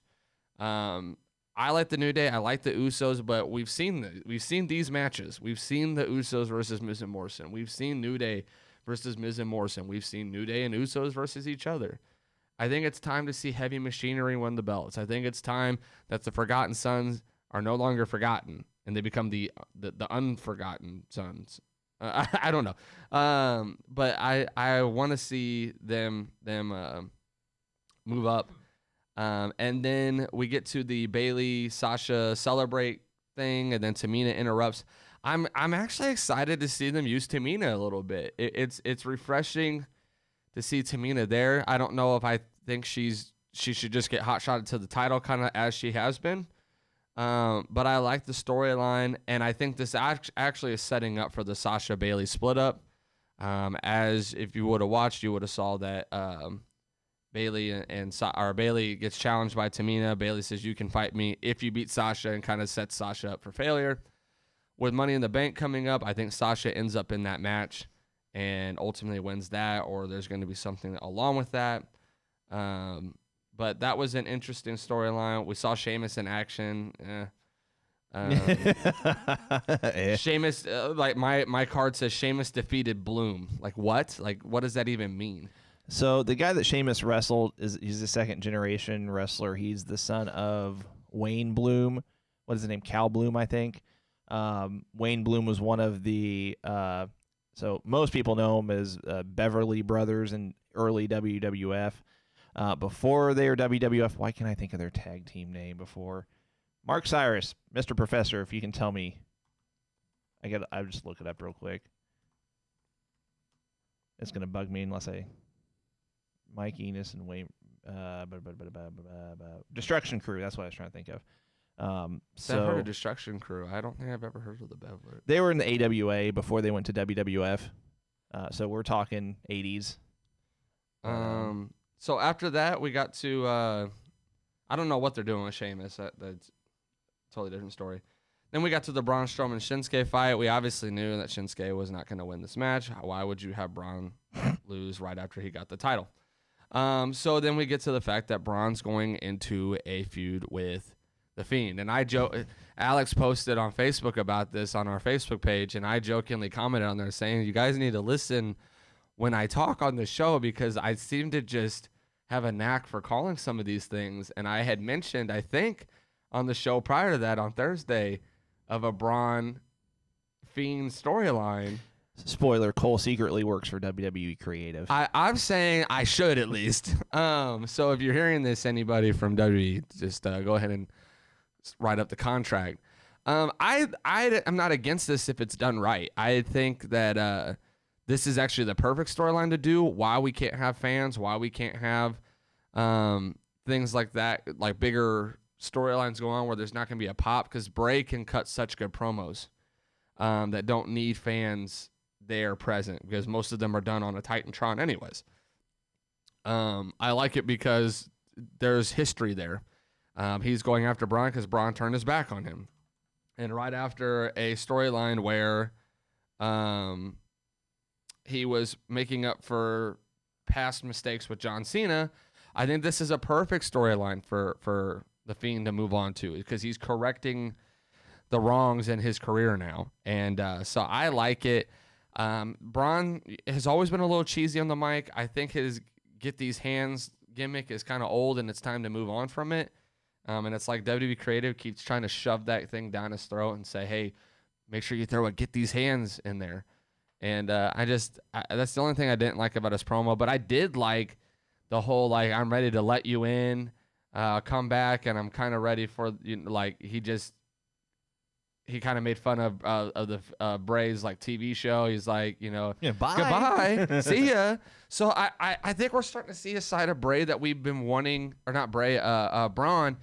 I like the New Day. I like the Usos, but we've seen these matches. We've seen the Usos versus Miz and Morrison. We've seen New Day versus Miz and Morrison. We've seen New Day and Usos versus each other. I think it's time to see Heavy Machinery win the belts. I think it's time that the Forgotten Sons are no longer forgotten and they become the unforgotten Sons. I don't know, but I want to see them move up, and then we get to the Bayley Sasha celebrate thing, and then Tamina interrupts. I'm actually excited to see them use Tamina a little bit. It's refreshing to see Tamina there. I don't know if I think she should just get hot shotted to the title kind of as she has been. But I like the storyline, and I think this actually is setting up for the Sasha Bayley split up. As if you would have watched, you would have saw that Bayley Bayley gets challenged by Tamina. Bayley says, "You can fight me if you beat Sasha," and kind of sets Sasha up for failure. With Money in the Bank coming up, I think Sasha ends up in that match and ultimately wins that, or there's going to be something along with that. But that was an interesting storyline. We saw Sheamus in action. Sheamus, like my card says, Sheamus defeated Bloom. Like what? Like what does that even mean?
So the guy that Sheamus wrestled he's a second generation wrestler. He's the son of Wayne Bloom. What is his name? Cal Bloom, I think. Wayne Bloom was one of the. So most people know him as Beverly Brothers in early WWF. Before they were WWF, why can't I think of their tag team name before? Mark Cyrus, Mr. Professor, if you can tell me. I'll just look it up real quick. It's going to bug me unless Mike Enos and Wayne... Destruction Crew, that's what I was trying to think of.
I've heard of Destruction Crew. I don't think I've ever heard of the Beverly.
They were in the AWA before they went to WWF. So we're talking 80s.
So after that, we got to I don't know what they're doing with Sheamus. That's a totally different story. Then we got to the Braun Strowman Shinsuke fight. We obviously knew that Shinsuke was not going to win this match. Why would you have Braun lose right after he got the title? So then we get to the fact that Braun's going into a feud with The Fiend. And Alex posted on Facebook about this on our Facebook page, and I jokingly commented on there saying, you guys need to listen when I talk on the show, because I seem to just have a knack for calling some of these things. And I had mentioned, I think, on the show prior to that on Thursday, of a Braun Fiend storyline.
Spoiler, Cole secretly works for WWE Creative.
I'm saying I should at least. So if you're hearing this, anybody from WWE, just go ahead and write up the contract. I'm not against this if it's done right. I think that this is actually the perfect storyline to do. Why we can't have fans, why we can't have things like that, like bigger storylines go on where there's not going to be a pop, because Bray can cut such good promos that don't need fans there present, because most of them are done on a Titantron anyways. I like it because there's history there. He's going after Braun because Braun turned his back on him. And right after a storyline where he was making up for past mistakes with John Cena, I think this is a perfect storyline for The Fiend to move on to, because he's correcting the wrongs in his career now. And so I like it. Braun has always been a little cheesy on the mic. I think his get these hands gimmick is kind of old, and it's time to move on from it. And it's like WWE Creative keeps trying to shove that thing down his throat and say, hey, make sure you throw it, get these hands in there. And that's the only thing I didn't like about his promo. But I did like the whole, like, I'm ready to let you in, come back, and I'm kind of ready for, you know, like, he kind of made fun of the Bray's, like, TV show. He's like, you know,
Yeah, bye.
Goodbye, see ya. So I think we're starting to see a side of Bray that we've been wanting, or not Bray, Braun,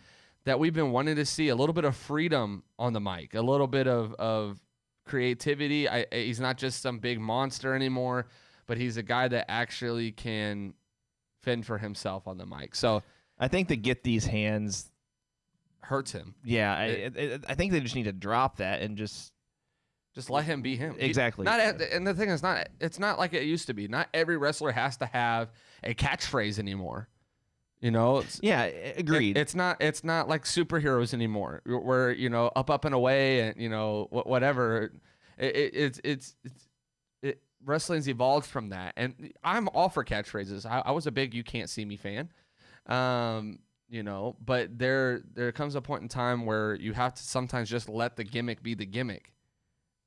that we've been wanting to see. A little bit of freedom on the mic, a little bit of creativity. He's not just some big monster anymore, but he's a guy that actually can fend for himself on the mic. So
I think to get these hands
hurts him.
Yeah, I think they just need to drop that and just
let him be him.
Exactly.
And the thing is, it's not like it used to be. Not every wrestler has to have a catchphrase anymore. You know?
Yeah, agreed.
It's not like superheroes anymore, where, you know, up and away, and, you know, whatever. Wrestling's evolved from that, and I'm all for catchphrases. I was a big "You Can't See Me" fan. You know, but there comes a point in time where you have to sometimes just let the gimmick be the gimmick.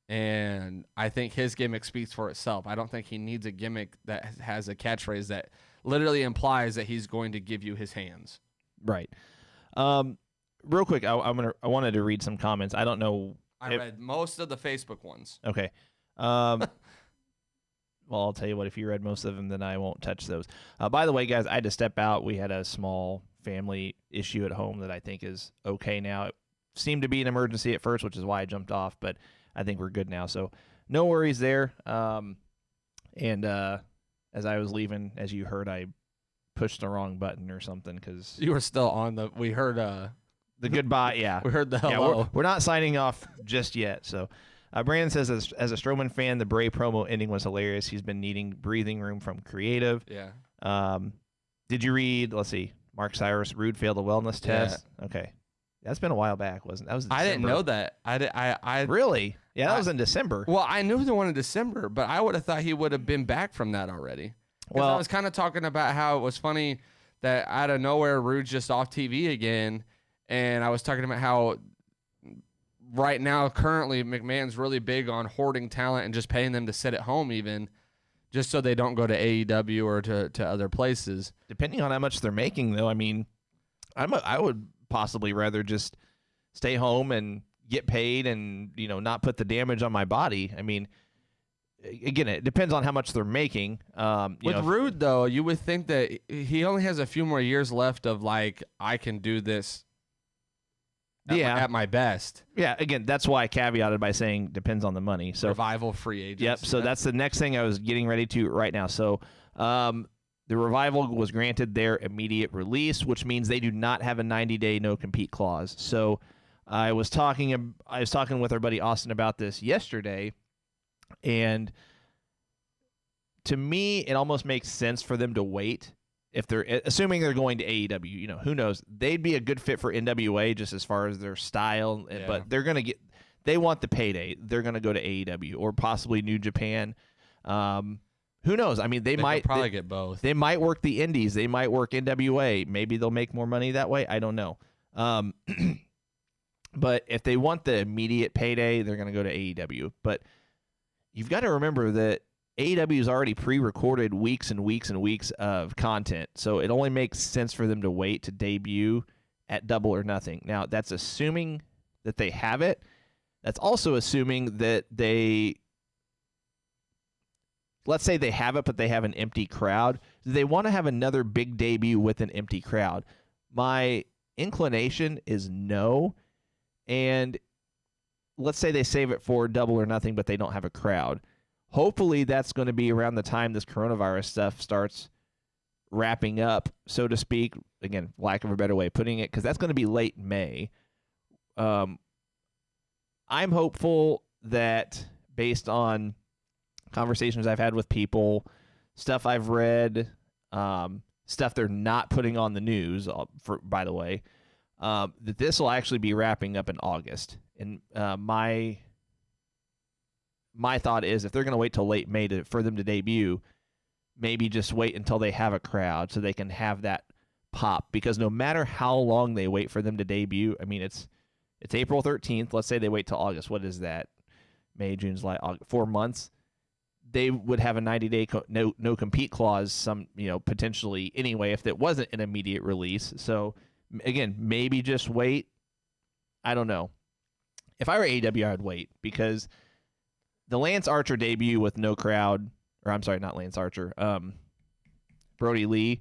And I think his gimmick speaks for itself. I don't think he needs a gimmick that has a catchphrase that literally implies that he's going to give you his hands.
Right. Real quick, I wanted to read some comments. I don't know.
I read most of the Facebook ones.
Okay. Well, I'll tell you what, if you read most of them, then I won't touch those. By the way, guys, I had to step out. We had a small family issue at home that I think is okay now. It seemed to be an emergency at first, which is why I jumped off, but I think we're good now. So no worries there. And as I was leaving, as you heard, I pushed the wrong button or something, because
you were still on we heard
the goodbye. Yeah.
We heard the hello.
Yeah, we're not signing off just yet. So Brandon says, as a Strowman fan, the Bray promo ending was hilarious. He's been needing breathing room from creative.
Yeah.
Did you read, let's see, Mark Cyrus, Rude failed a wellness test? Okay. That's been a while back, wasn't it? That was December.
I didn't know that. I
Really? Yeah, that was in December.
Well, I knew the one in December, but I would have thought he would have been back from that already. Well, I was kind of talking about how it was funny that out of nowhere, Rude's just off TV again, and I was talking about how right now, currently, McMahon's really big on hoarding talent and just paying them to sit at home, even just so they don't go to AEW or to other places.
Depending on how much they're making, though, I mean, I would possibly rather just stay home and get paid and, you know, not put the damage on my body. I mean, again, it depends on how much they're making.
With Rude, though, you would think that he only has a few more years left of, like, I can do this at my best.
Yeah, again, that's why I caveated by saying depends on the money. So
Revival free agents.
Yep, so that's the next thing I was getting ready to right now. So the Revival was granted their immediate release, which means they do not have a 90-day no-compete clause. So I was talking with our buddy Austin about this yesterday, and to me, it almost makes sense for them to wait if they're assuming they're going to AEW, who knows? They'd be a good fit for NWA just as far as their style,
Yeah.
but they want the payday. They're going to go to AEW or possibly New Japan. Who knows? I mean, they might
probably get both.
They might work the indies. They might work NWA. Maybe they'll make more money that way. I don't know. But if they want the immediate payday, they're going to go to AEW. But you've got to remember that AEW has already pre-recorded weeks and weeks and weeks of content, so it only makes sense for them to wait to debut at Double or Nothing. Now, that's assuming that they have it. That's also assuming that let's say they have it, but they have an empty crowd. Do they want to have another big debut with an empty crowd? My inclination is no. And let's say they save it for Double or Nothing, but they don't have a crowd. Hopefully that's going to be around the time this coronavirus stuff starts wrapping up, so to speak. Again, lack of a better way of putting it, because that's going to be late May. I'm hopeful that based on conversations I've had with people, stuff I've read, stuff they're not putting on the news, by the way, that this will actually be wrapping up in August. And my thought is if they're going to wait till late May for them to debut, maybe just wait until they have a crowd so they can have that pop. Because no matter how long they wait for them to debut, I mean, it's April 13th. Let's say they wait till August. What is that? May, June, July, August, 4 months. They would have a 90-day no compete clause, potentially anyway, if it wasn't an immediate release. So again, maybe just wait. I don't know. If I were AEW, I'd wait, because the Lance Archer debut with no crowd, or I'm sorry, not Lance Archer, Brody Lee,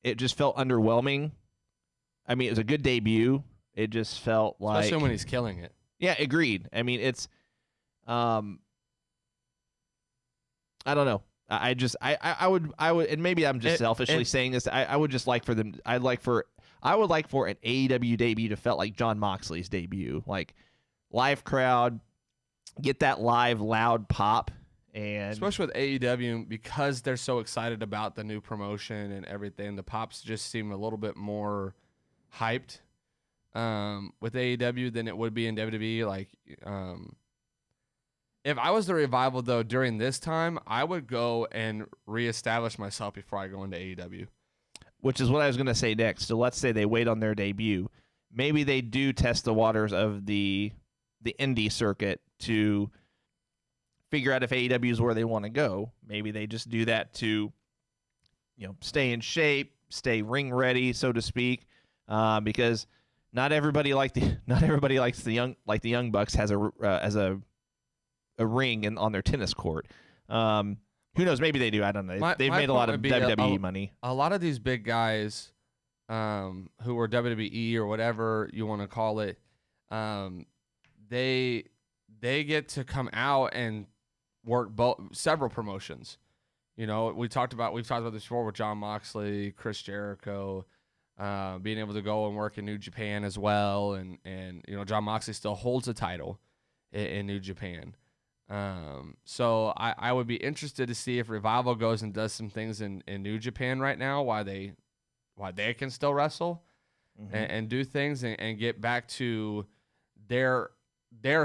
it just felt underwhelming. I mean, it was a good debut. It just felt like,
especially when he's killing it.
Yeah, agreed. I mean, it's I don't know. I would, and maybe I'm just selfishly saying this. I would just like for them. I would like for an AEW debut to felt like Jon Moxley's debut, like live crowd, get that live loud pop, and
especially with AEW, because they're so excited about the new promotion and everything, the pops just seem a little bit more hyped with AEW than it would be in WWE. Like, if I was the Revival, though, during this time, I would go and reestablish myself before I go into AEW.
Which is what I was going to say next. So let's say they wait on their debut. Maybe they do test the waters of the indie circuit to figure out if AEW is where they want to go. Maybe they just do that to, stay in shape, stay ring ready, so to speak, because not everybody likes the Young Bucks has a ring on their tennis court. Who knows? Maybe they do. I don't know. They've made a lot of WWE money.
A lot of these big guys who are WWE or whatever you want to call it, they get to come out and work several promotions. We've talked about this before with Jon Moxley, Chris Jericho, being able to go and work in New Japan as well, and Jon Moxley still holds a title in New Japan. So I would be interested to see if Revival goes and does some things in New Japan right now, why they can still wrestle and do things and get back to their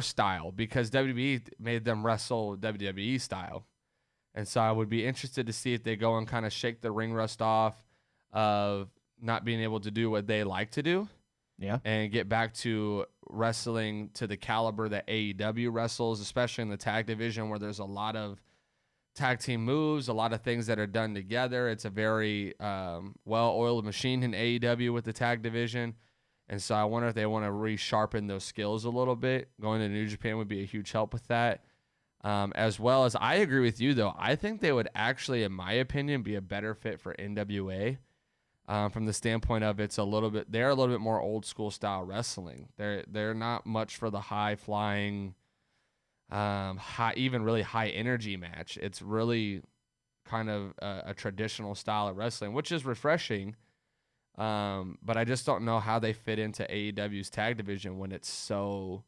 style, because WWE made them wrestle WWE style. And so I would be interested to see if they go and kind of shake the ring rust off of not being able to do what they like to do.
Yeah.
And get back to wrestling to the caliber that AEW wrestles, especially in the tag division, where there's a lot of tag team moves, a lot of things that are done together. It's a very well-oiled machine in AEW with the tag division. And so I wonder if they want to resharpen those skills a little bit. Going to New Japan would be a huge help with that. As well as, I agree with you, though. I think they would actually, in my opinion, be a better fit for NWA. From the standpoint of they're a little bit more old school style wrestling. They're not much for the high flying, even really high energy match. It's really kind of a traditional style of wrestling, which is refreshing. But I just don't know how they fit into AEW's tag division when it's so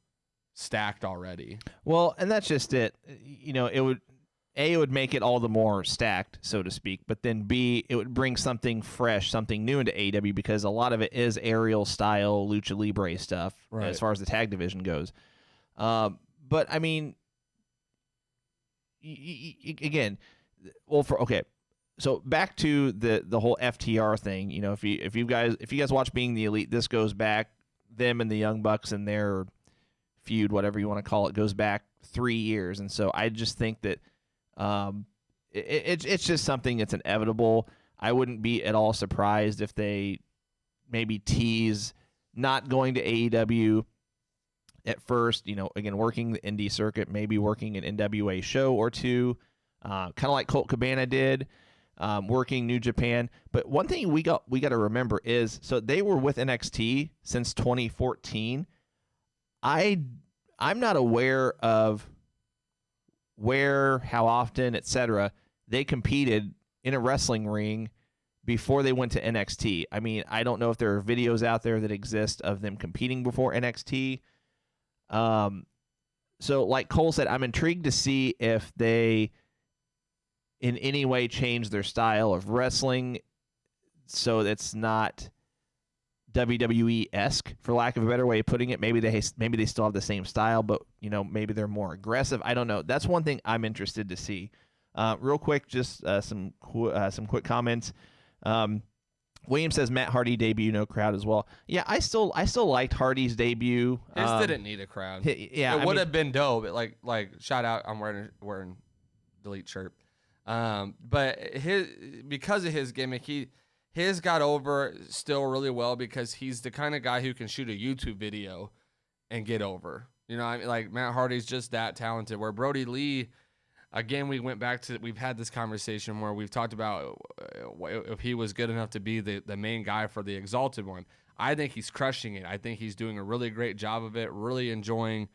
stacked already.
Well, and that's just it. It would. A, it would make it all the more stacked, so to speak, but then B, it would bring something fresh, something new into AEW because a lot of it is aerial style lucha libre stuff as far as the tag division goes. But I mean, again, well, so back to the whole FTR thing. You know, if you guys watch Being the Elite, this goes back, them and the Young Bucks and their feud, whatever you want to call it, goes back 3 years, and so I just think that. It's just something that's inevitable. I wouldn't be at all surprised if they maybe tease not going to AEW at first, you know, again, working the indie circuit, maybe working an NWA show or two, kind of like Colt Cabana did, working New Japan. But one thing we got to remember is, so they were with NXT since 2014. I'm not aware of where, how often, etc. they competed in a wrestling ring before they went to NXT. I mean, I don't know if there are videos out there that exist of them competing before NXT. So like Cole said, I'm intrigued to see if they in any way change their style of wrestling so it's not WWE-esque, for lack of a better way of putting it. Maybe they still have the same style, but you know, maybe they're more aggressive. I don't know. That's one thing I'm interested to see. Real quick, just some quick comments. William says Matt Hardy debut, no crowd as well. Yeah, I still liked Hardy's debut.
His didn't need a crowd.
Yeah,
it would have been dope. Like shout out, I'm wearing Delete shirt. But because of his gimmick, his got over still really well because he's the kind of guy who can shoot a YouTube video and get over. You know, I mean, like Matt Hardy's just that talented. Where Brody Lee, again, we've had this conversation where we've talked about if he was good enough to be the main guy for the Exalted One. I think he's crushing it. I think he's doing a really great job of it, really enjoying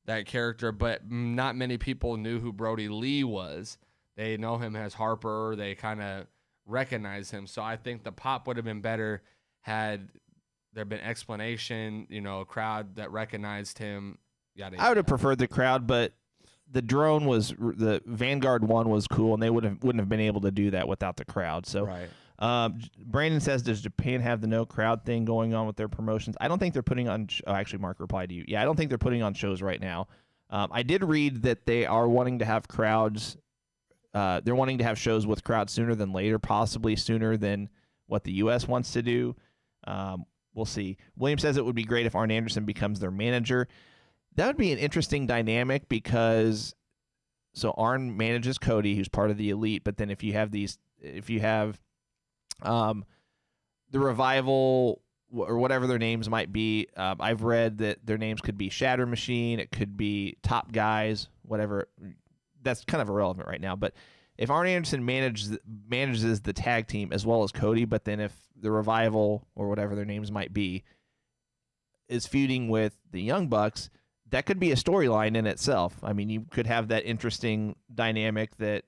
that character. But not many people knew who Brody Lee was. They know him as Harper. They kind of recognize him. So I think the pop would have been better had there been explanation, you know, a crowd that recognized him. Yada, yada.
I would have preferred the crowd, but the Vanguard one was cool, and they wouldn't have been able to do that without the crowd. So,
right.
Brandon says, does Japan have the no crowd thing going on with their promotions? I don't think they're putting on. Actually, Mark replied to you. Yeah, I don't think they're putting on shows right now. I did read that they are wanting to have crowds. They're wanting to have shows with crowds sooner than later, possibly sooner than what the U.S. wants to do. We'll see. William says it would be great if Arn Anderson becomes their manager. That would be an interesting dynamic because Arn manages Cody, who's part of the Elite, but then if you have the Revival or whatever their names might be, I've read that their names could be Shatter Machine, it could be Top Guys, whatever. That's kind of irrelevant right now, but if Arn Anderson manages the tag team as well as Cody, but then if the Revival or whatever their names might be is feuding with the Young Bucks, that could be a storyline in itself. I mean, you could have that interesting dynamic that,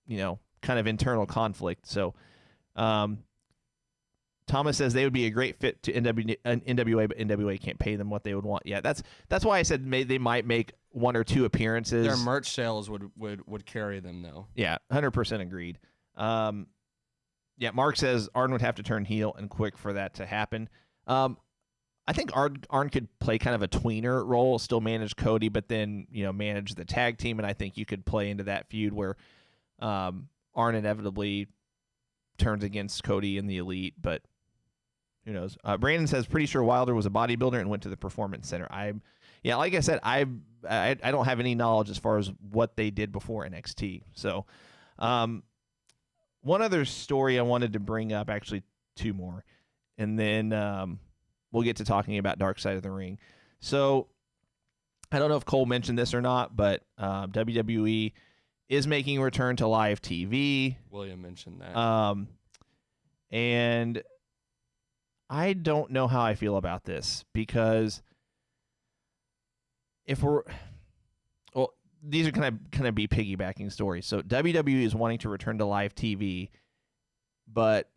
you know, kind of internal conflict. So, Thomas says they would be a great fit to NWA, but NWA can't pay them what they would want. Yeah, that's why I said they might make 1 or 2 appearances.
Their merch sales would carry them, though.
Yeah, 100% agreed. Yeah, Mark says Arn would have to turn heel and quick for that to happen. I think Arn could play kind of a tweener role, still manage Cody, but then, you know, manage the tag team, and I think you could play into that feud where Arn inevitably turns against Cody in the Elite, but who knows? Brandon says, pretty sure Wilder was a bodybuilder and went to the Performance Center. Like I said, I don't have any knowledge as far as what they did before NXT. So, one other story I wanted to bring up, actually 2 more, and then we'll get to talking about Dark Side of the Ring. So, I don't know if Cole mentioned this or not, but WWE is making a return to live TV.
William mentioned that.
And I don't know how I feel about this because these are kind of be piggybacking stories. So WWE is wanting to return to live TV, but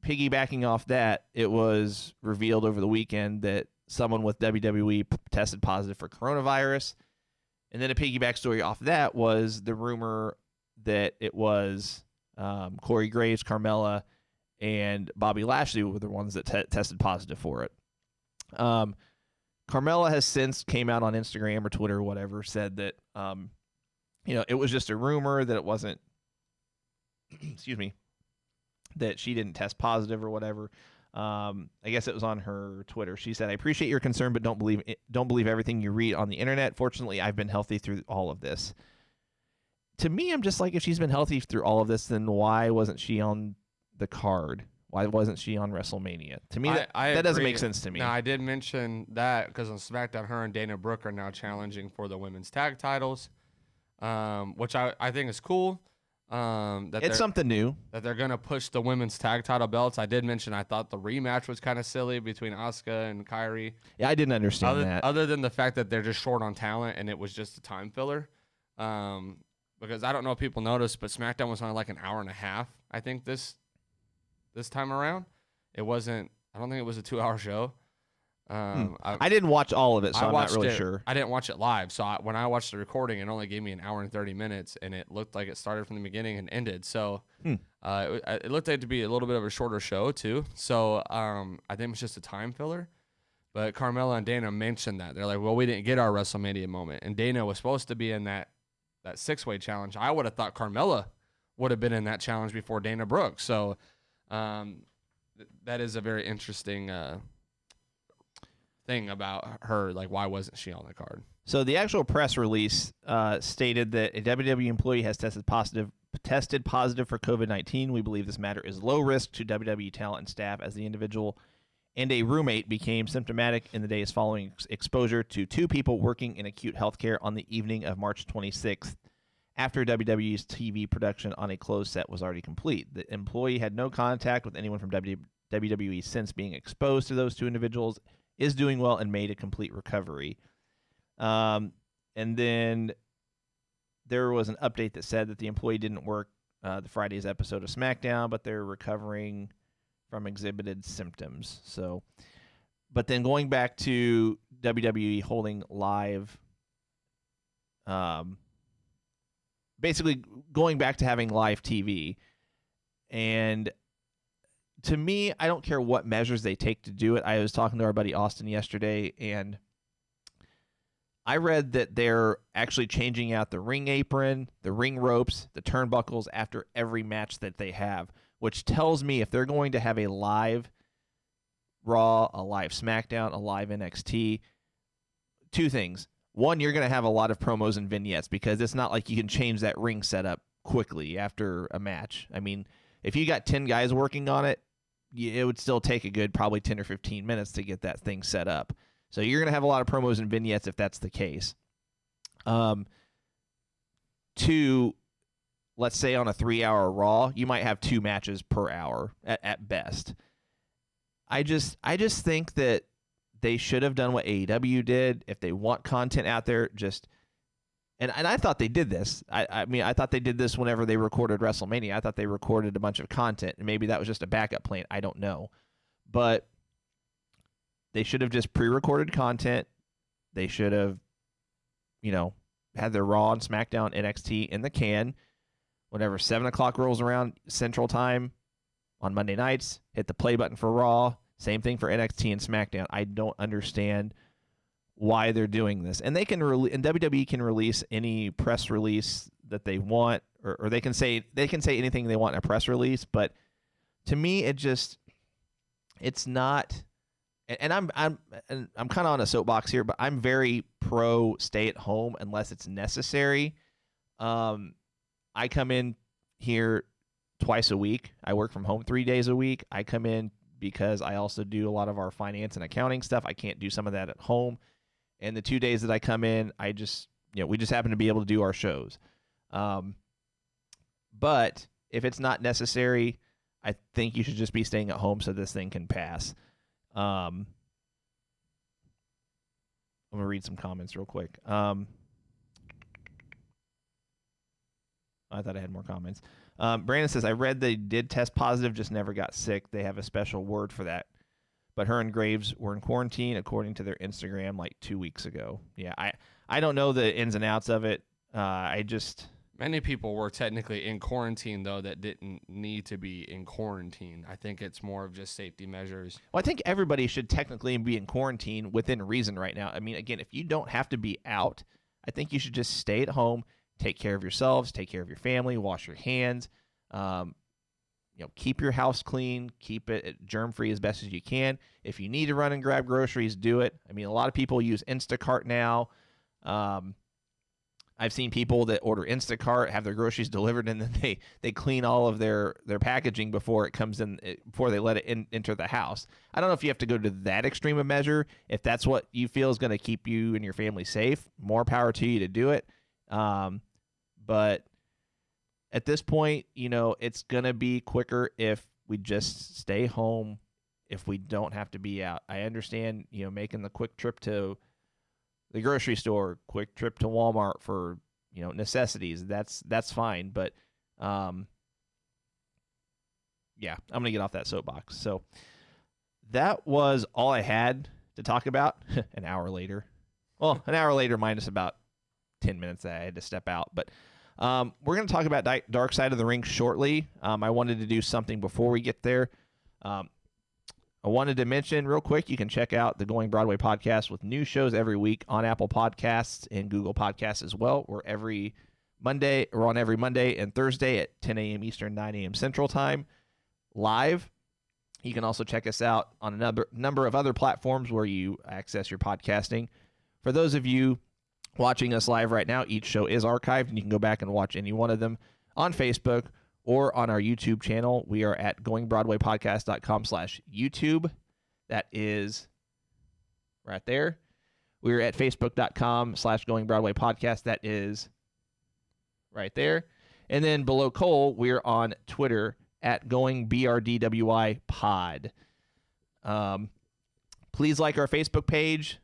piggybacking off that, it was revealed over the weekend that someone with WWE tested positive for coronavirus. And then a piggyback story off that was the rumor that it was Corey Graves, Carmella, and Bobby Lashley were the ones that tested positive for it. Carmella has since came out on Instagram or Twitter or whatever, said that it was just a rumor, that it wasn't excuse me, that she didn't test positive or whatever. I guess it was on her Twitter. She said, "I appreciate your concern, but don't believe everything you read on the internet. Fortunately, I've been healthy through all of this." To me, I'm just like, if she's been healthy through all of this, then why wasn't she on the card? Why wasn't she on WrestleMania? To me, that doesn't make sense to me.
Now, I did mention that because on SmackDown, her and Dana Brooke are now challenging for the women's tag titles, which I think is cool.
It's something new.
That they're going to push the women's tag title belts. I did mention I thought the rematch was kind of silly between Asuka and Kairi.
Yeah, I didn't understand that.
Other than the fact that they're just short on talent and it was just a time filler. Because I don't know if people noticed, but SmackDown was only like an hour and a half, I think, this time around. It wasn't, I don't think it was a 2-hour show.
I didn't watch all of it, so I'm not really sure.
I didn't watch it live. So when I watched the recording, it only gave me an hour and 30 minutes, and it looked like it started from the beginning and ended. So it looked like to be a little bit of a shorter show, too. So I think it was just a time filler. But Carmella and Dana mentioned that. They're like, well, we didn't get our WrestleMania moment. And Dana was supposed to be in that 6-way challenge. I would have thought Carmella would have been in that challenge before Dana Brooke. So that is a very interesting thing about her. Like, why wasn't she on the card?
So the actual press release stated that a WWE employee has tested positive for COVID-19. We believe this matter is low risk to WWE talent and staff, as the individual and a roommate became symptomatic in the days following exposure to 2 people working in acute healthcare on the evening of March 26th, after WWE's TV production on a closed set was already complete. The employee had no contact with anyone from WWE since being exposed to those 2 individuals, is doing well, and made a complete recovery. And then there was an update that said that the employee didn't work the Friday's episode of SmackDown, but they're recovering from exhibited symptoms. So, but then going back to WWE holding live, basically going back to having live TV. And to me, I don't care what measures they take to do it. I was talking to our buddy Austin yesterday, and I read that they're actually changing out the ring apron, the ring ropes, the turnbuckles after every match that they have, which tells me if they're going to have a live Raw, a live SmackDown, a live NXT, 2 things. One, you're going to have a lot of promos and vignettes, because it's not like you can change that ring setup quickly after a match. I mean, if you got 10 guys working on it, it would still take a good probably 10 or 15 minutes to get that thing set up. So you're going to have a lot of promos and vignettes if that's the case. 2, let's say on a 3-hour Raw, you might have 2 matches per hour at best. I just think that they should have done what AEW did. If they want content out there, and I thought they did this. I mean, I thought they did this whenever they recorded WrestleMania. I thought they recorded a bunch of content, and maybe that was just a backup plan. I don't know. But they should have just pre-recorded content. They should have, had their Raw and SmackDown, NXT in the can. Whenever 7 o'clock rolls around Central Time on Monday nights, hit the play button for Raw. Same thing for NXT and SmackDown. I don't understand why they're doing this. And they can and WWE can release any press release that they want, or they can say anything they want in a press release. But to me, it's not. And I'm kind of on a soapbox here, but I'm very pro stay at home unless it's necessary. I come in here twice a week. I work from home 3 days a week. I come in because I also do a lot of our finance and accounting stuff. I can't do some of that at home. And the 2 days that I come in, we just happen to be able to do our shows. But if it's not necessary, I think you should just be staying at home so this thing can pass. I'm going to read some comments real quick. I thought I had more comments. Brandon says, I read they did test positive, just never got sick. They have a special word for that. But her and Graves were in quarantine, according to their Instagram, like 2 weeks ago. Yeah, I don't know the ins and outs of it.
Many people were technically in quarantine, though, that didn't need to be in quarantine. I think it's more of just safety measures.
Well, I think everybody should technically be in quarantine within reason right now. I mean, again, if you don't have to be out, I think you should just stay at home, take care of yourselves, take care of your family, wash your hands, keep your house clean, keep it germ-free as best as you can. If you need to run and grab groceries, do it. I mean, a lot of people use Instacart now. I've seen people that order Instacart, have their groceries delivered, and then they clean all of their packaging before it comes in, before they let it enter the house. I don't know if you have to go to that extreme of measure. If that's what you feel is going to keep you and your family safe, more power to you to do it. But at this point, it's going to be quicker if we just stay home, if we don't have to be out. I understand, making the quick trip to the grocery store, quick trip to Walmart for, necessities. That's fine. But, yeah, I'm going to get off that soapbox. So that was all I had to talk about an hour later. Well, an hour later minus about 10 minutes that I had to step out. But we're going to talk about Dark Side of the Ring shortly. I wanted to do something before we get there. I wanted to mention real quick, you can check out the Going Broadway podcast with new shows every week on Apple Podcasts and Google Podcasts as well. We're on every Monday and Thursday at 10 a.m. Eastern, 9 a.m. Central Time live. You can also check us out on a number of other platforms where you access your podcasting. For those of you watching us live right now, each show is archived, and you can go back and watch any one of them on Facebook or on our YouTube channel. We are at goingbroadwaypodcast.com/YouTube. That is right there. We're at facebook.com/goingbroadwaypodcast. That is right there. And then below Cole, we're on Twitter at goingbrdwypod. Please like our Facebook page.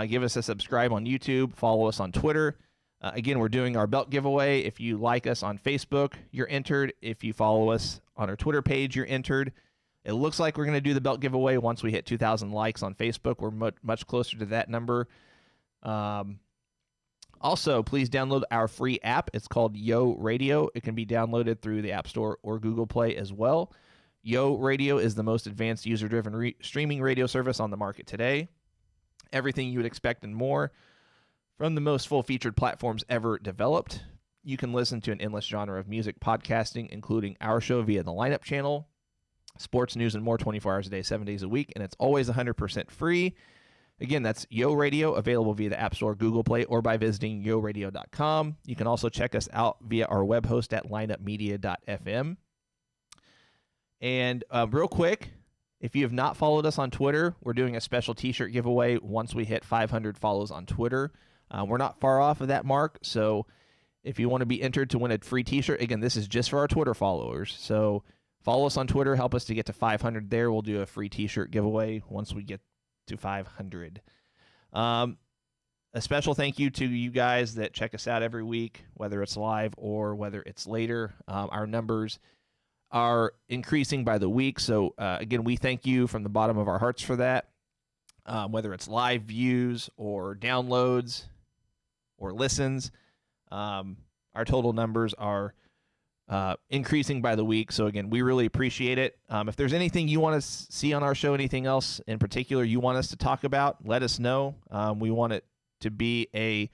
Give us a subscribe on YouTube. Follow us on Twitter. Again, we're doing our belt giveaway. If you like us on Facebook, you're entered. If you follow us on our Twitter page, you're entered. It looks like we're going to do the belt giveaway once we hit 2,000 likes on Facebook. We're much closer to that number. Also, please download our free app. It's called Yo Radio. It can be downloaded through the App Store or Google Play as well. Yo Radio is the most advanced user-driven streaming radio service on the market today. Everything you would expect and more from the most full-featured platforms ever developed. You can listen to an endless genre of music podcasting, including our show via the Lineup channel, sports, news, and more 24 hours a day, 7 days a week, and it's always 100% free. Again, that's Yo Radio, available via the App Store, Google Play, or by visiting yoradio.com. You can also check us out via our web host at lineupmedia.fm. And real quick, if you have not followed us on Twitter, we're doing a special t-shirt giveaway once we hit 500 follows on Twitter. We're not far off of that mark, so if you want to be entered to win a free t-shirt, again, this is just for our Twitter followers. So follow us on Twitter, help us to get to 500 there. We'll do a free t-shirt giveaway once we get to 500. A special thank you to you guys that check us out every week, whether it's live or whether it's later. Our numbers are increasing by the week, so again, we thank you from the bottom of our hearts for that. Whether it's live views or downloads or listens, our total numbers are increasing by the week. So again, we really appreciate it. If there's anything you want to see on our show, anything else in particular you want us to talk about, let us know. We want it to be a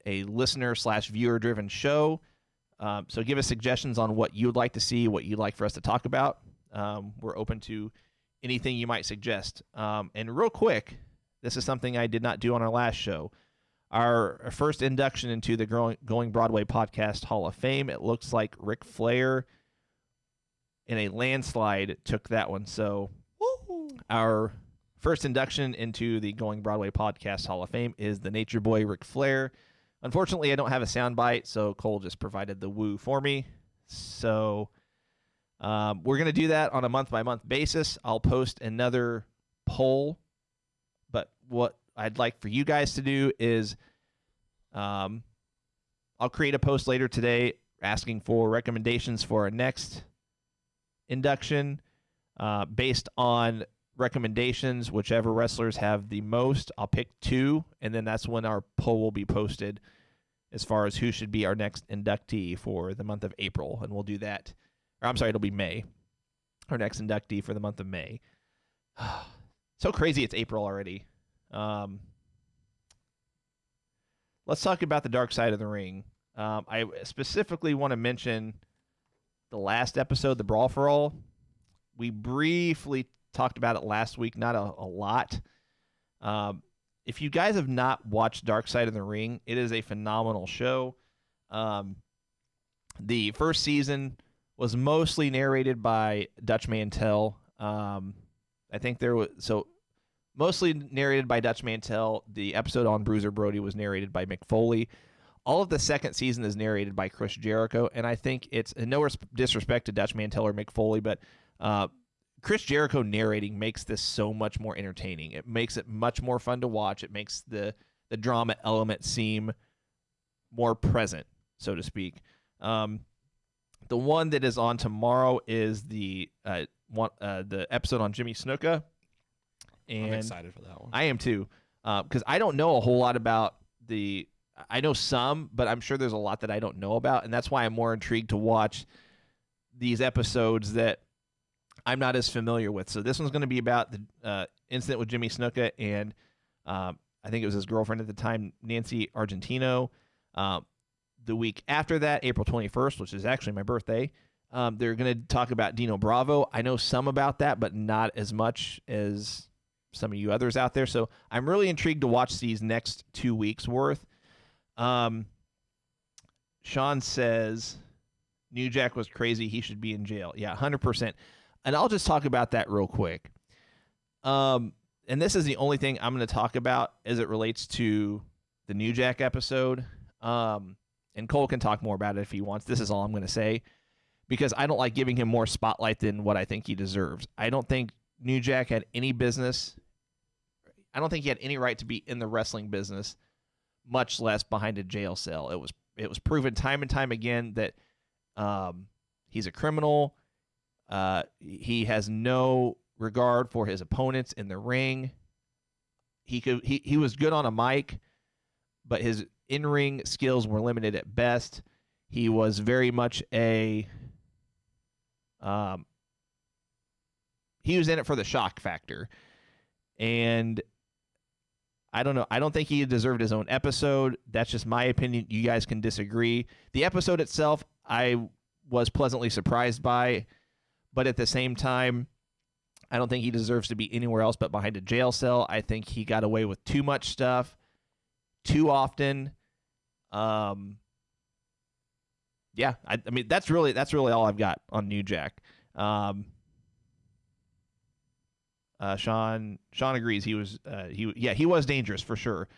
listener/viewer driven show. So give us suggestions on what you'd like to see, what you'd like for us to talk about. We're open to anything you might suggest. And real quick, this is something I did not do on our last show. Our first induction into the Going Broadway Podcast Hall of Fame, it looks like Ric Flair in a landslide took that one. So our first induction into the Going Broadway Podcast Hall of Fame is the Nature Boy Ric Flair. Unfortunately, I don't have a soundbite, so Cole just provided the woo for me. So we're going to do that on a month-by-month basis. I'll post another poll, but what I'd like for you guys to do is I'll create a post later today asking for recommendations for our next induction based on recommendations. Whichever wrestlers have the most, I'll pick two, and then that's when our poll will be posted. as far as who should be our next inductee for the month of April, and we'll do that. Or I'm sorry, it'll be May. Our next inductee for the month of May. So crazy, it's April already. Let's talk about the Dark Side of the Ring. I specifically want to mention the last episode, the Brawl for All. We briefly talked about it last week, not a lot. If you guys have not watched Dark Side of the Ring, it is a phenomenal show. The first season was mostly narrated by Dutch Mantel. I think there was mostly narrated by Dutch Mantel. The episode on Bruiser Brody was narrated by Mick Foley. All of the second season is narrated by Chris Jericho, and I think it's no disrespect to Dutch Mantel or Mick Foley, but Chris Jericho narrating makes this so much more entertaining. It makes it much more fun to watch. It makes the drama element seem more present, so to speak. The one that is on tomorrow is the episode on Jimmy Snuka. And
I'm excited for that one.
I am too, because I don't know a whole lot about I know some, but I'm sure there's a lot that I don't know about, and that's why I'm more intrigued to watch these episodes that I'm not as familiar with. So this one's going to be about the incident with Jimmy Snuka and I think it was his girlfriend at the time, Nancy Argentino. The week after that, April 21st, which is actually my birthday, they're going to talk about Dino Bravo. I know some about that, but not as much as some of you others out there. So I'm really intrigued to watch these next 2 weeks worth. Sean says New Jack was crazy. He should be in jail. Yeah, 100%. And I'll just talk about that real quick. And this is the only thing I'm going to talk about as it relates to the New Jack episode. And Cole can talk more about it if he wants. This is all I'm going to say, because I don't like giving him more spotlight than what I think he deserves. I don't think New Jack had any business. I don't think he had any right to be in the wrestling business, much less behind a jail cell. It was proven time and time again that he's a criminal. He has no regard for his opponents in the ring. He was good on a mic, but his in-ring skills were limited at best. He was very much he was in it for the shock factor. And I don't know. I don't think he deserved his own episode. That's just my opinion. You guys can disagree. The episode itself, I was pleasantly surprised by, but at the same time, I don't think he deserves to be anywhere else but behind a jail cell. I think he got away with too much stuff too often. Yeah, I mean that's really all I've got on New Jack. Sean agrees. He was dangerous for sure.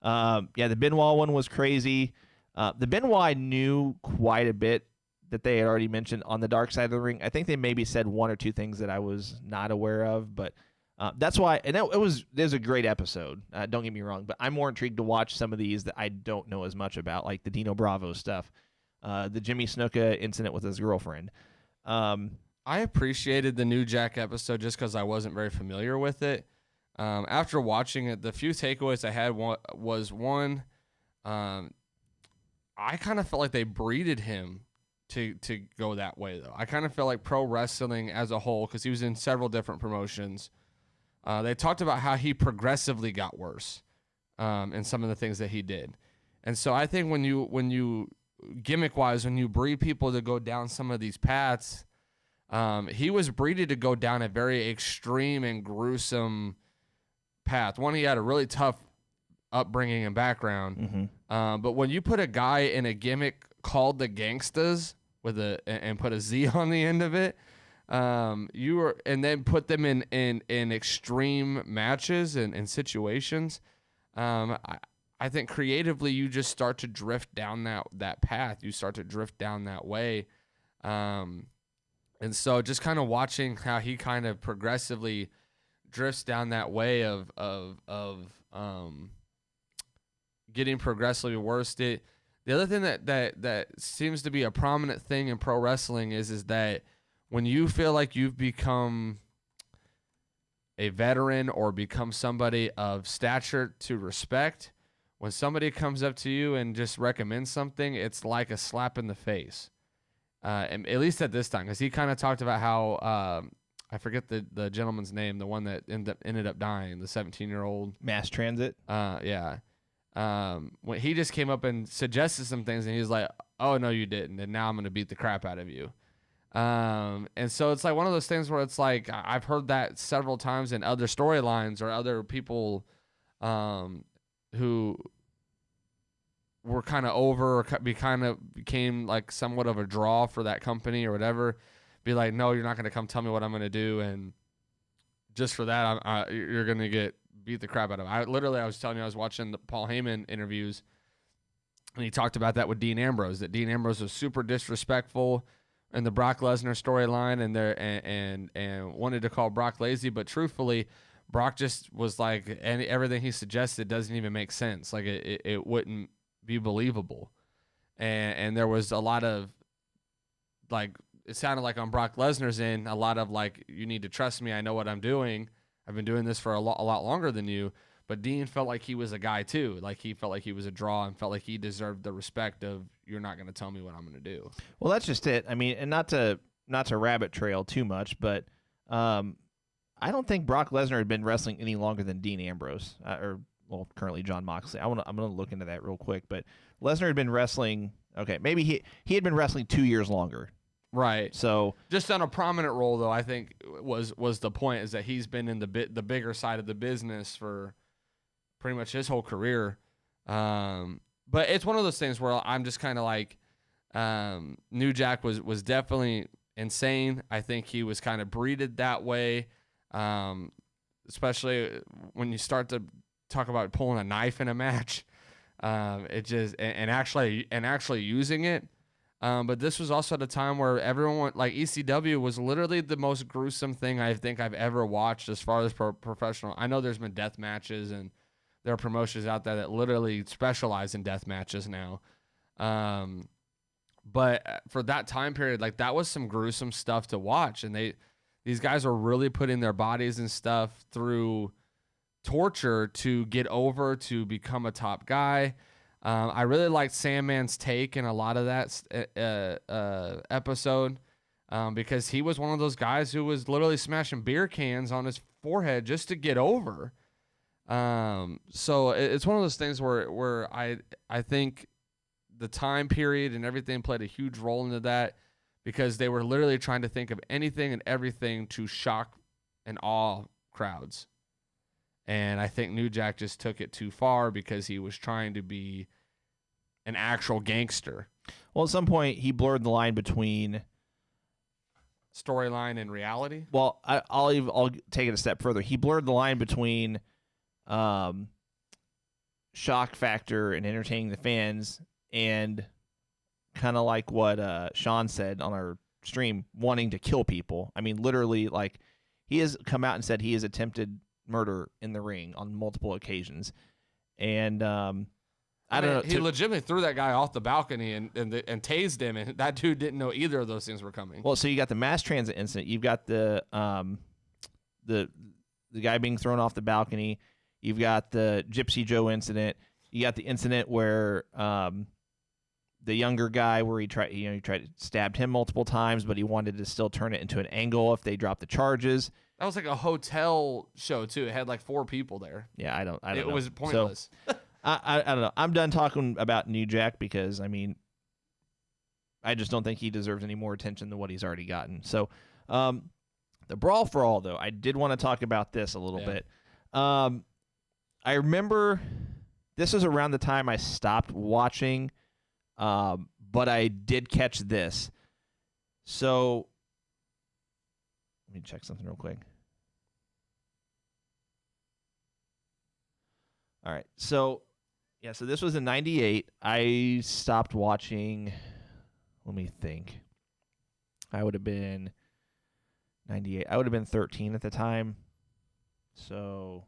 The Benoit one was crazy. The Benoit I knew quite a bit that they had already mentioned on the Dark Side of the Ring. I think they maybe said one or two things that I was not aware of, but that's why. And it was a great episode. Don't get me wrong, but I'm more intrigued to watch some of these that I don't know as much about, like the Dino Bravo stuff, the Jimmy Snuka incident with his girlfriend.
I appreciated the New Jack episode just because I wasn't very familiar with it. After watching it, the few takeaways I had was one, I kind of felt like they breeded him to go that way, though. I kind of felt like pro wrestling as a whole, because he was in several different promotions, they talked about how he progressively got worse in some of the things that he did. And so I think when you gimmick-wise, when you breed people to go down some of these paths, he was breeded to go down a very extreme and gruesome path. One, he had a really tough upbringing and background.
Mm-hmm.
But when you put a guy in a gimmick called the Gangstas and put a Z on the end of it, and then put them in extreme matches and situations, I think creatively you just start to drift down that path. You start to drift down that way. And so just kind of watching how he kind of progressively drifts down that way of getting progressively worse. The other thing that seems to be a prominent thing in pro wrestling is that when you feel like you've become a veteran or become somebody of stature to respect, when somebody comes up to you and just recommends something, it's like a slap in the face. And at least at this time, because he kind of talked about how I forget the gentleman's name, the one that ended up dying, the 17-year-old.
Mass transit.
Yeah. When he just came up and suggested some things, and he was like, "Oh no, you didn't," and now I'm gonna beat the crap out of you. And so it's like one of those things where it's like I've heard that several times in other storylines or other people, who were kind of over or became like somewhat of a draw for that company or whatever. Be like, "No, you're not gonna come tell me what I'm gonna do," and just for that, you're gonna get beat the crap out of him. I was telling you, I was watching the Paul Heyman interviews, and he talked about that with Dean Ambrose. That Dean Ambrose was super disrespectful in the Brock Lesnar storyline, and wanted to call Brock lazy. But truthfully, Brock just was like, everything he suggested doesn't even make sense. Like it wouldn't be believable, and there was a lot of like, it sounded like on Brock Lesnar's end, a lot of like, you need to trust me. I know what I'm doing. I've been doing this for a lot longer than you. But Dean felt like he was a guy too. Like he felt like he was a draw and felt like he deserved the respect of, you're not going to tell me what I'm going to do.
Well, that's just it. I mean, and not to rabbit trail too much, but I don't think Brock Lesnar had been wrestling any longer than Dean Ambrose, currently Jon Moxley. I'm gonna look into that real quick. But Lesnar had been wrestling. Okay, maybe he had been wrestling 2 years longer.
Right.
So
just on a prominent role, though, I think was the point, is that he's been in the bigger side of the business for pretty much his whole career. But it's one of those things where I'm just kind of like, New Jack was definitely insane. I think he was kind of breeded that way, especially when you start to talk about pulling a knife in a match. It just and actually using it. But this was also at a time where everyone like ECW was literally the most gruesome thing I think I've ever watched as far as professional. I know there's been death matches and there are promotions out there that literally specialize in death matches now. But for that time period, like that was some gruesome stuff to watch. And these guys are really putting their bodies and stuff through torture to get over, to become a top guy. I really liked Sandman's take in a lot of that episode, because he was one of those guys who was literally smashing beer cans on his forehead just to get over. So it's one of those things where I think the time period and everything played a huge role into that, because they were literally trying to think of anything and everything to shock and awe crowds. And I think New Jack just took it too far because he was trying to be an actual gangster.
Well, at some point, he blurred the line between
storyline and reality.
Well, I'll take it a step further. He blurred the line between shock factor and entertaining the fans and kind of like what Sean said on our stream, wanting to kill people. I mean, literally, like, he has come out and said he has attempted murder in the ring on multiple occasions. And I don't know.
He legitimately threw that guy off the balcony and tased him, and that dude didn't know either of those things were coming.
Well, so you got the mass transit incident. You've got the guy being thrown off the balcony. You've got the Gypsy Joe incident. You got the incident where the younger guy, where he stabbed him multiple times, but he wanted to still turn it into an angle if they dropped the charges.
That was like a hotel show too. It had like 4 people there.
Yeah, I don't know.
It was pointless.
So, I don't know. I'm done talking about New Jack because, I mean, I just don't think he deserves any more attention than what he's already gotten. So, the Brawl for All, though, I did want to talk about this a little bit. I remember this was around the time I stopped watching, but I did catch this. So, let me check something real quick. All right. So, yeah, so this was in 98. I stopped watching. Let me think. I would have been 98. I would have been 13 at the time. So,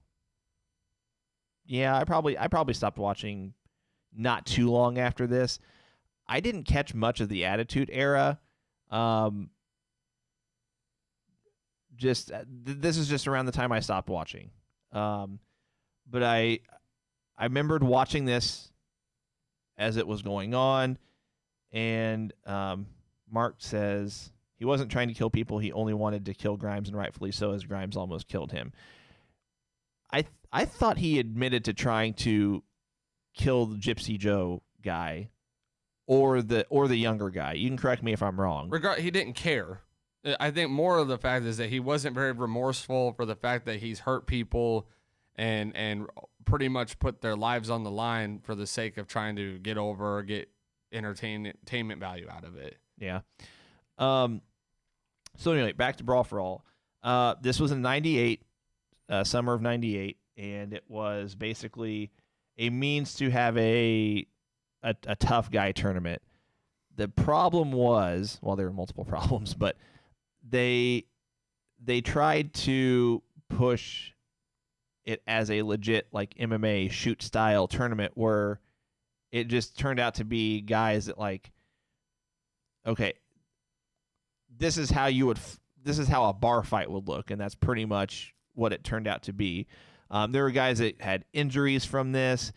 yeah, I probably stopped watching not too long after this. I didn't catch much of the Attitude Era. This is just around the time I stopped watching. But I I remembered watching this as it was going on, and Mark says he wasn't trying to kill people. He only wanted to kill Grimes, and rightfully so, as Grimes almost killed him. I thought he admitted to trying to kill the Gypsy Joe guy, or the younger guy. You can correct me if I'm wrong.
He didn't care. I think more of the fact is that he wasn't very remorseful for the fact that he's hurt people and pretty much put their lives on the line for the sake of trying to get over or get entertainment value out of it.
Yeah. So anyway, back to Brawl for All. This was in 98, summer of 98, and it was basically a means to have a tough guy tournament. The problem was, well, there were multiple problems, but they tried to push it as a legit like MMA shoot style tournament where it just turned out to be guys that like, okay, this is how a bar fight would look, and that's pretty much what it turned out to be. There were guys that had injuries from this.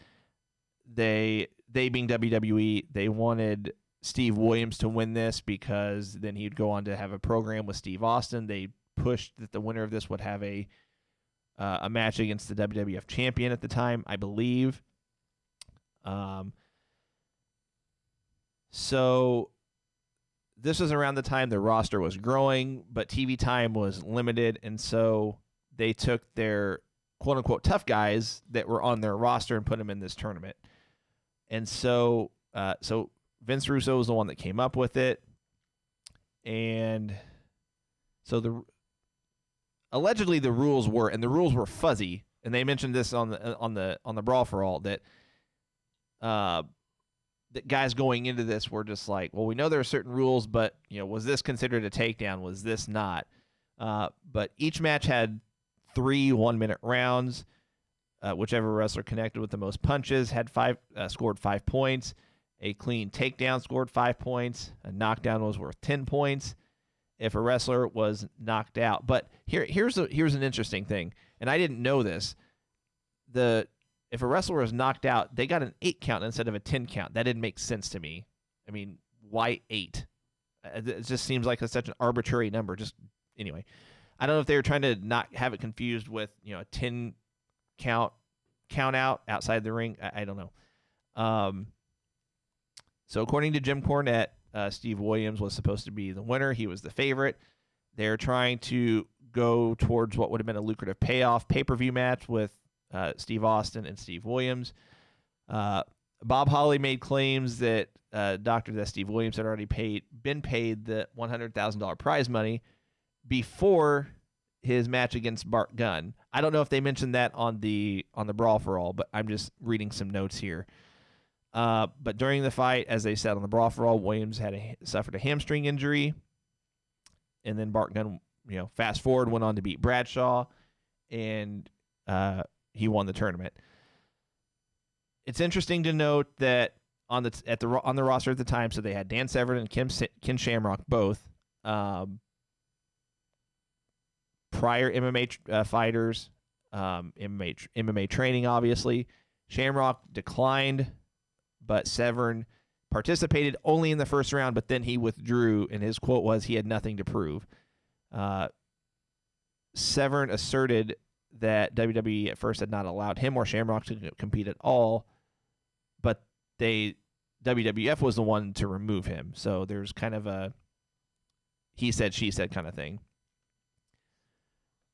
They being WWE, they wanted Steve Williams to win this because then he'd go on to have a program with Steve Austin. They pushed that the winner of this would have a match against the WWF champion at the time, I believe. So this was around the time the roster was growing, but TV time was limited, and so they took their quote-unquote tough guys that were on their roster and put them in this tournament. And so Vince Russo was the one that came up with it, and so allegedly the rules were fuzzy, and they mentioned this on the Brawl for All that that guys going into this were just like, well, we know there are certain rules, but was this considered a takedown? Was this not? But each match had 3 1-minute rounds. Whichever wrestler connected with the most punches had scored 5 points. A clean takedown scored 5 points. A knockdown was worth 10 points if a wrestler was knocked out. But here's an interesting thing, and I didn't know this. If a wrestler was knocked out, they got an 8 count instead of a 10 count. That didn't make sense to me. I mean, why 8? It just seems like such an arbitrary number. Just anyway, I don't know if they were trying to not have it confused with a 10 count out outside the ring. I don't know. So according to Jim Cornette, Steve Williams was supposed to be the winner. He was the favorite. They're trying to go towards what would have been a lucrative payoff pay-per-view match with Steve Austin and Steve Williams. Bob Holly made claims that that Steve Williams had already been paid the $100,000 prize money before his match against Bart Gunn. I don't know if they mentioned that on the Brawl for All, but I'm just reading some notes here. But during the fight, as they said on the Brawl for All, Williams suffered a hamstring injury, and then Bart Gunn, fast forward, went on to beat Bradshaw, and he won the tournament. It's interesting to note that on the roster at the time, so they had Dan Severn and Ken Shamrock both. Prior MMA fighters, MMA training, obviously. Shamrock declined, but Severn participated only in the first round, but then he withdrew, and his quote was he had nothing to prove. Severn asserted that WWE at first had not allowed him or Shamrock to compete at all, but WWF was the one to remove him. So there's kind of a he said, she said kind of thing.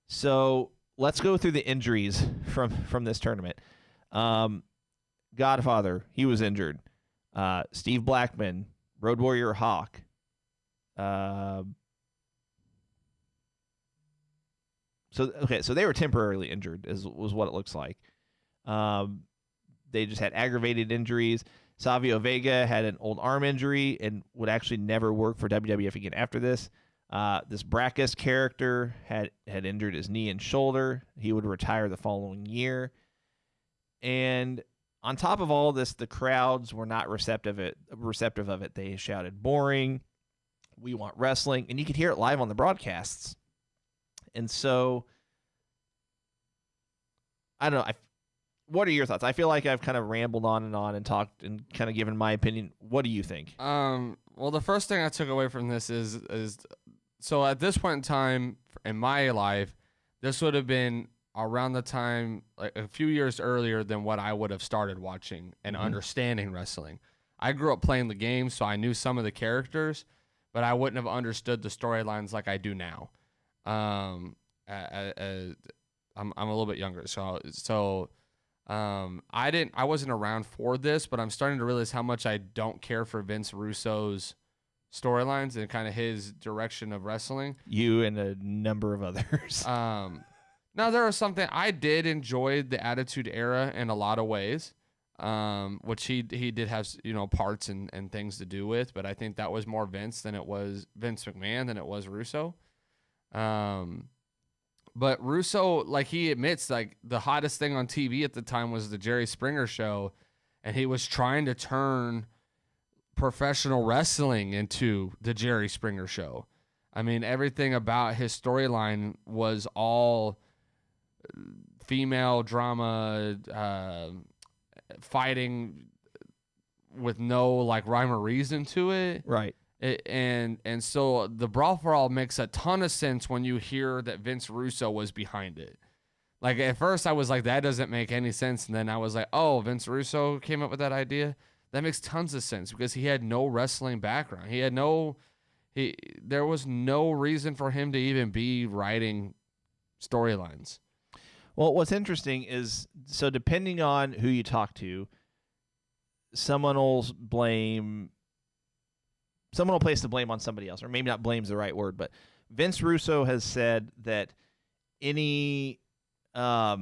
So let's go through the injuries from this tournament. Godfather, he was injured. Steve Blackman, Road Warrior Hawk. So they were temporarily injured, was what it looks like. They just had aggravated injuries. Savio Vega had an old arm injury and would actually never work for WWF again after this. This Brackus character had injured his knee and shoulder. He would retire the following year. And on top of all this, the crowds were not receptive of it. They shouted, "Boring. We want wrestling." And you could hear it live on the broadcasts. And so, I don't know. what are your thoughts? I feel like I've kind of rambled on and talked and kind of given my opinion. What do you think?
Well, the first thing I took away from this is so at this point in time in my life, this would have been around the time, like a few years earlier than what I would have started watching and understanding wrestling. I grew up playing the game, so I knew some of the characters, but I wouldn't have understood the storylines like I do now. I'm a little bit younger, so I wasn't around for this, but I'm starting to realize how much I don't care for Vince Russo's storylines and kind of his direction of wrestling.
You and a number of others.
Now there was something I did enjoy the Attitude Era in a lot of ways, which he did have parts and things to do with, but I think that was more Vince McMahon than it was Russo. But Russo, like he admits, like the hottest thing on TV at the time was the Jerry Springer show, and he was trying to turn professional wrestling into the Jerry Springer show. I mean, everything about his storyline was all female drama, fighting with no like rhyme or reason to it.
Right.
And so the Brawl for All makes a ton of sense when you hear that Vince Russo was behind it. Like at first I was like, that doesn't make any sense. And then I was like, oh, Vince Russo came up with that idea. That makes tons of sense because he had no wrestling background. There was no reason for him to even be writing storylines.
Well, what's interesting is, so depending on who you talk to, someone will place the blame on somebody else, or maybe not blame's the right word, but Vince Russo has said that any I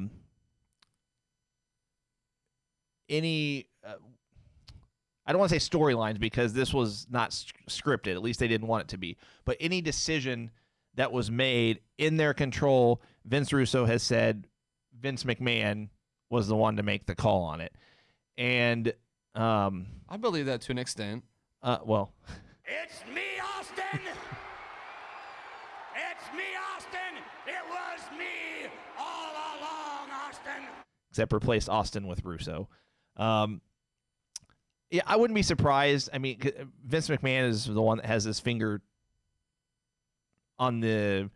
don't want to say storylines because this was not scripted, at least they didn't want it to be, but any decision that was made in their control, Vince Russo has said Vince McMahon was the one to make the call on it. And
I believe that to an extent.
Well,
it's me, Austin. It's me, Austin. It was me all along, Austin.
Except replaced Austin with Russo. Yeah, I wouldn't be surprised. I mean, Vince McMahon is the one that has his finger on the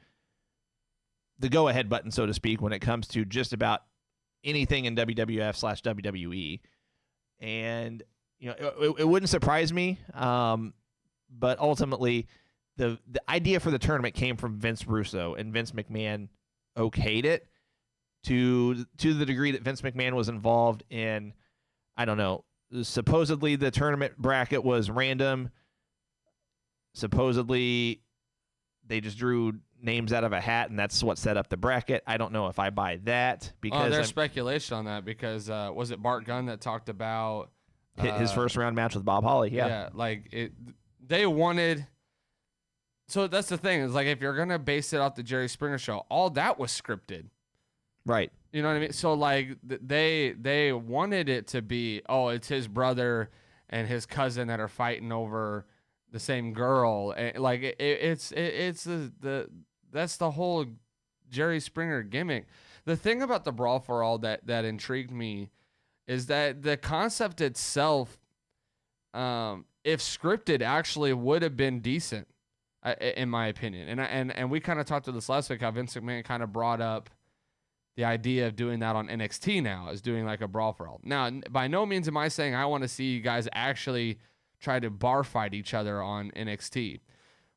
go-ahead button, so to speak, when it comes to just about anything in WWF/WWE. And it wouldn't surprise me. But ultimately, the idea for the tournament came from Vince Russo, and Vince McMahon okayed it to the degree that Vince McMahon was involved in, I don't know, supposedly the tournament bracket was random. Supposedly they just drew names out of a hat, and that's what set up the bracket. I don't know if I buy that because
there's speculation on that because was it Bart Gunn that talked about
his first round match with Bob Holly? Yeah,
they wanted. So that's the thing is like if you're gonna base it off the Jerry Springer show, all that was scripted,
right?
You know what I mean? So like they wanted it to be, oh, it's his brother and his cousin that are fighting over the same girl, and like it's that's the whole Jerry Springer gimmick. The thing about the Brawl for All that intrigued me is that the concept itself, if scripted, actually would have been decent, in my opinion. And we kind of talked about this last week, how Vince McMahon kind of brought up the idea of doing that on NXT now, is doing like a Brawl for All. Now, by no means am I saying I want to see you guys actually try to bar fight each other on NXT.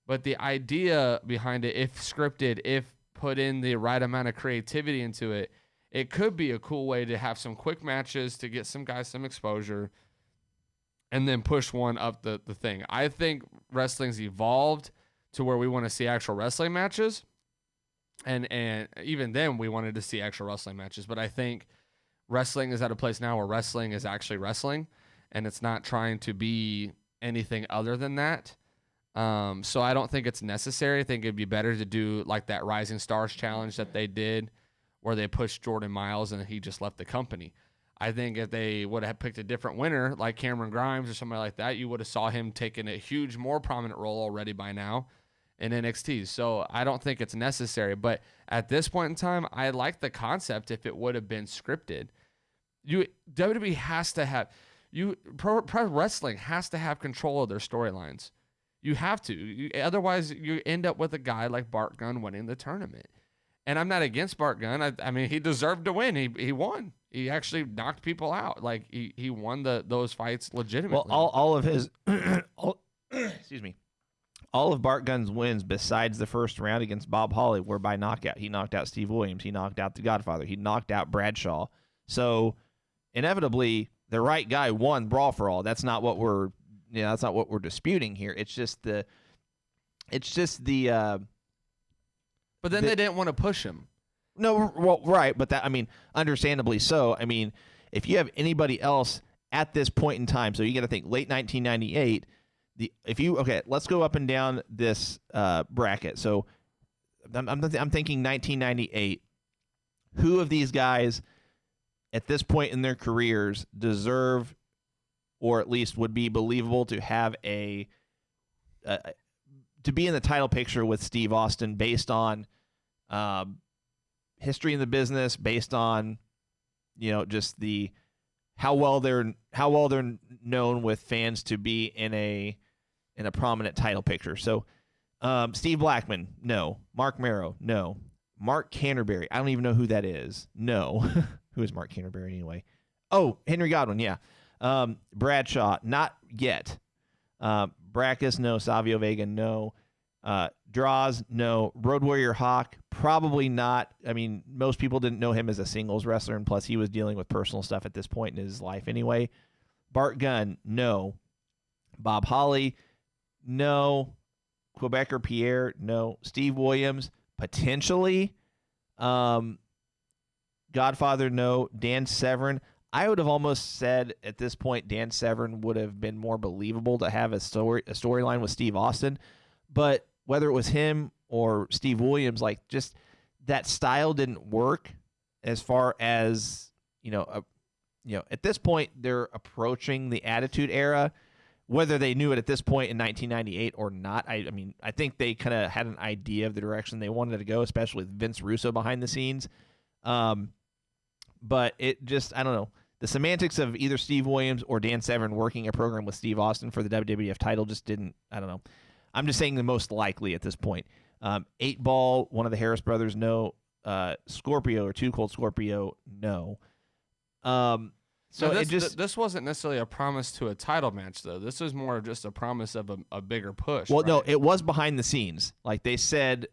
But the idea behind it, if scripted, if put in the right amount of creativity into it, it could be a cool way to have some quick matches to get some guys some exposure and then push one up the thing. I think wrestling's evolved to where we want to see actual wrestling matches. And even then we wanted to see actual wrestling matches. But I think wrestling is at a place now where wrestling is actually wrestling and it's not trying to be anything other than that. So I don't think it's necessary. I think it'd be better to do like that Rising Stars challenge that they did where they pushed Jordan Miles and he just left the company. I think if they would have picked a different winner like Cameron Grimes or somebody like that, you would have saw him taking a huge, more prominent role already by now in NXT. So I don't think it's necessary. But at this point in time, I like the concept if it would have been scripted. WWE has to have pro wrestling has to have control of their storylines. You have to. Otherwise, you end up with a guy like Bart Gunn winning the tournament. And I'm not against Bart Gunn. I mean, he deserved to win. He won. He actually knocked people out. Like he won those fights legitimately.
Well, all of his, excuse me, all of Bart Gunn's wins besides the first round against Bob Holly were by knockout. He knocked out Steve Williams. He knocked out The Godfather. He knocked out Bradshaw. So inevitably, the right guy won Brawl for All. That's not what we're disputing here. It's just the.
But then they didn't want to push him.
No, well, right, but understandably so. I mean, if you have anybody else at this point in time, so you got to think late 1998. Let's go up and down this bracket. So I'm thinking 1998. Who of these guys at this point in their careers deserve, or at least would be believable to have to be in the title picture with Steve Austin based on history in the business, based on just how well they're known with fans to be in a prominent title picture. So Steve Blackman, no. Mark Merrow, no. Mark Canterbury, I don't even know who that is. No. Who is Mark Canterbury anyway? Oh, Henry Godwin, yeah. Bradshaw, not yet. Brackus, no. Savio Vega, no. Draws, no. Road Warrior Hawk, probably not. I mean, most people didn't know him as a singles wrestler, and plus he was dealing with personal stuff at this point in his life anyway. Bart Gunn, no. Bob Holly, no. Quebecer Pierre, no. Steve Williams, potentially. Godfather, no. Dan Severn, I would have almost said at this point Dan Severn would have been more believable to have a storyline with Steve Austin, but whether it was him or Steve Williams, like just that style didn't work as far as, at this point they're approaching the Attitude Era, whether they knew it at this point in 1998 or not. I mean, I think they kind of had an idea of the direction they wanted to go, especially with Vince Russo behind the scenes. But it just, I don't know. The semantics of either Steve Williams or Dan Severn working a program with Steve Austin for the WWF title just didn't, I don't know. I'm just saying the most likely at this point. 8-Ball, one of the Harris brothers, no. Scorpio or Too Cold Scorpio, no. So
this wasn't necessarily a promise to a title match, though. This was more of just a promise of a bigger push.
Well,
right?
no, it was behind the scenes. Like they said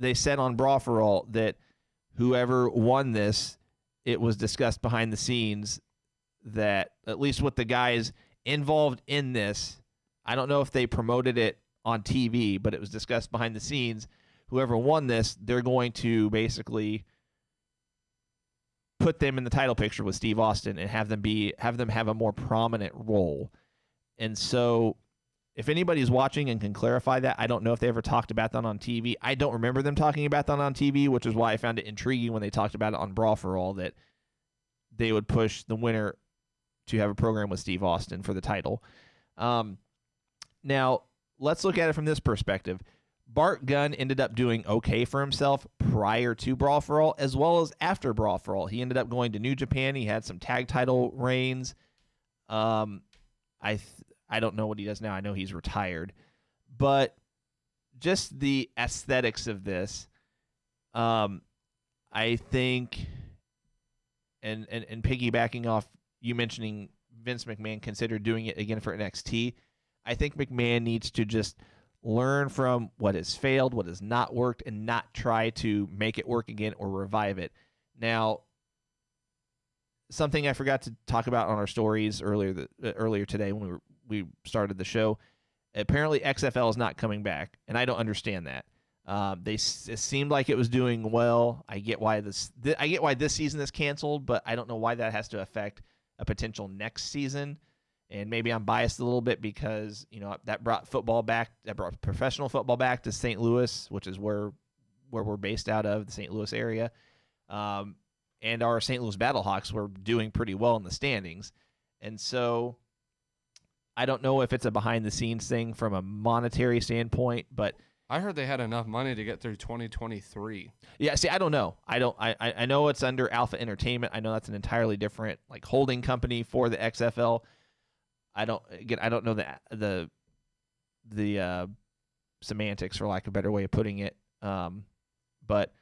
on Brawl for All that whoever won this, it was discussed behind the scenes that, at least with the guys involved in this, I don't know if they promoted it on TV, but it was discussed behind the scenes. Whoever won this, they're going to basically put them in the title picture with Steve Austin and have them have a more prominent role. And so if anybody's watching and can clarify that, I don't know if they ever talked about that on TV. I don't remember them talking about that on TV, which is why I found it intriguing when they talked about it on Brawl for All that they would push the winner to have a program with Steve Austin for the title. Now, let's look at it from this perspective. Bart Gunn ended up doing okay for himself prior to Brawl for All as well as after Brawl for All. He ended up going to New Japan. He had some tag title reigns. I don't know what he does now. I know he's retired. But just the aesthetics of this, I think, and piggybacking off you mentioning Vince McMahon considered doing it again for NXT, I think McMahon needs to just learn from what has failed, what has not worked, and not try to make it work again or revive it. Now, something I forgot to talk about on our stories earlier today when we started the show, apparently XFL is not coming back, and I don't understand that. It seemed like it was doing well. I get why this season is canceled, but I don't know why that has to affect a potential next season. And maybe I'm biased a little bit because, that brought professional football back to St. Louis, which is where we're based out of, the St. Louis area. And our St. Louis Battlehawks were doing pretty well in the standings. And so I don't know if it's a behind the scenes thing from a monetary standpoint, but
I heard they had enough money to get through 2023.
Yeah, see, I don't know. I know it's under Alpha Entertainment. I know that's an entirely different like holding company for the XFL. I don't know the semantics, for lack of a better way of putting it. But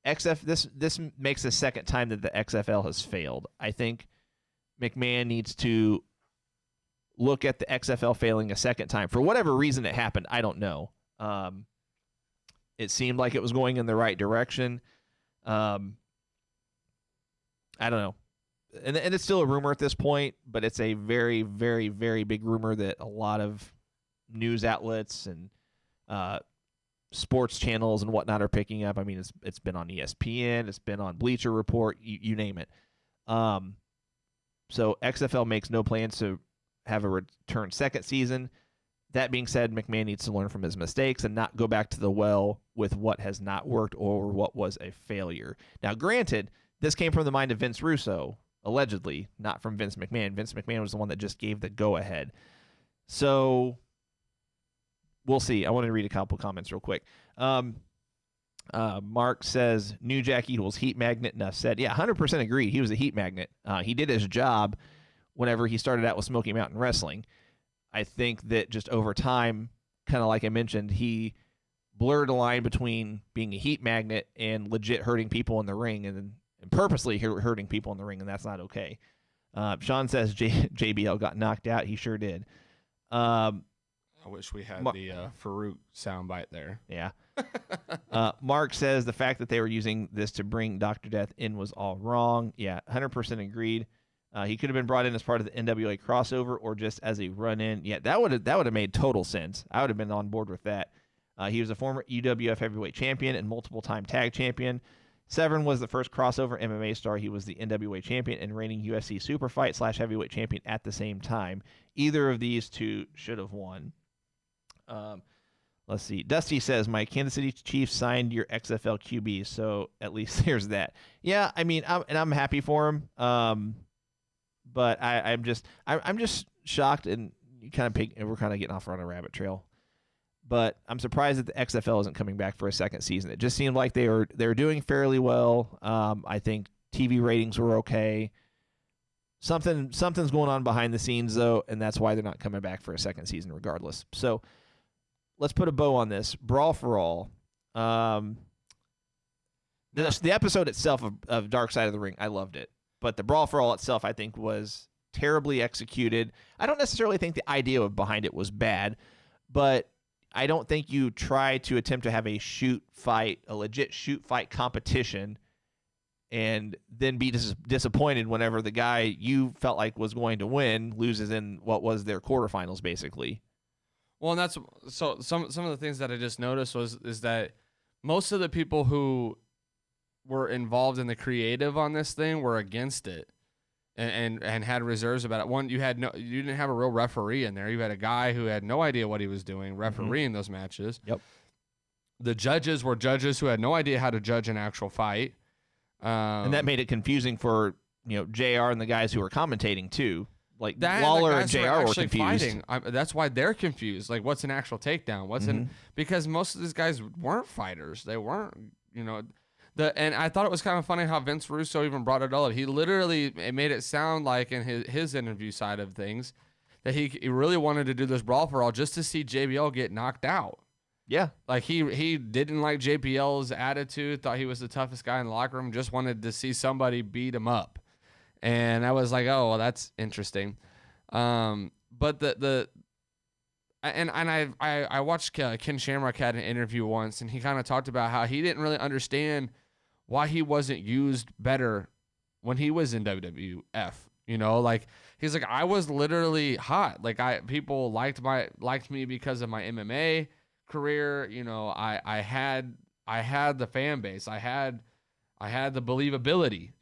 this makes the second time that the XFL has failed. I think McMahon needs to look at the XFL failing a second time. For whatever reason it happened, I don't know. It seemed like it was going in the right direction. I don't know. And it's still a rumor at this point, but it's a very, very, very big rumor that a lot of news outlets and sports channels and whatnot are picking up. I mean, it's been on ESPN, it's been on Bleacher Report, you name it. So XFL makes no plans to have a return second season. That being said, McMahon needs to learn from his mistakes and not go back to the well with what has not worked or what was a failure. Now, granted, this came from the mind of Vince Russo, allegedly, not from Vince McMahon. Vince McMahon was the one that just gave the go-ahead. So we'll see. I want to read a couple comments real quick. Mark says, New Jack equals heat magnet. Enough said. Yeah, 100% agree. He was a heat magnet. He did his job whenever he started out with Smoky Mountain Wrestling. I think that just over time, kind of like I mentioned, he blurred a line between being a heat magnet and legit hurting people in the ring and purposely hurting people in the ring, and that's not okay. Sean says JBL got knocked out. He sure did.
I wish we had the Farouk soundbite there.
Yeah. Mark says the fact that they were using this to bring Dr. Death in was all wrong. Yeah, 100% agreed. He could have been brought in as part of the NWA crossover or just as a run-in. Yeah, that would have made total sense. I would have been on board with that. He was a former UWF heavyweight champion and multiple-time tag champion. Severn was the first crossover MMA star. He was the NWA champion and reigning UFC Superfight / heavyweight champion at the same time. Either of these two should have won. Let's see. Dusty says, my Kansas City Chiefs signed your XFL QB, so at least there's that. Yeah, I mean, I'm happy for him. But I'm just shocked, and we're kind of getting off on a rabbit trail. But I'm surprised that the XFL isn't coming back for a second season. It just seemed like they were doing fairly well. I think TV ratings were okay. Something's going on behind the scenes though, and that's why they're not coming back for a second season regardless. So let's put a bow on this. Brawl for All. The episode itself of Dark Side of the Ring, I loved it. But the Brawl for All itself, I think, was terribly executed. I don't necessarily think the idea behind it was bad, but I don't think you try to attempt to have a legit shoot fight competition, and then be disappointed whenever the guy you felt like was going to win loses in what was their quarterfinals, basically.
Well, and that's so some of the things that I just noticed is that most of the people who were involved in the creative on this thing were against it and had reserves about it. One, you didn't have a real referee in there. You had a guy who had no idea what he was doing refereeing those matches.
Yep.
The judges were judges who had no idea how to judge an actual fight.
And that made it confusing for, JR and the guys who were commentating too. Like
that,
Lawler and JR were confused.
Fighting. That's why they're confused. Like, what's an actual takedown? Because most of these guys weren't fighters. They weren't, and I thought it was kind of funny how Vince Russo even brought it all up. He literally made it sound like in his interview side of things that he really wanted to do this Brawl for All just to see JBL get knocked out.
Yeah.
Like he didn't like JBL's attitude, thought he was the toughest guy in the locker room, just wanted to see somebody beat him up. And I was like, oh, well, that's interesting. But I watched Ken Shamrock had an interview once, and he kind of talked about how he didn't really understand why he wasn't used better when he was in WWF. Like he's like, I was literally hot. Like people liked me because of my MMA career. I had the fan base. I had the believability,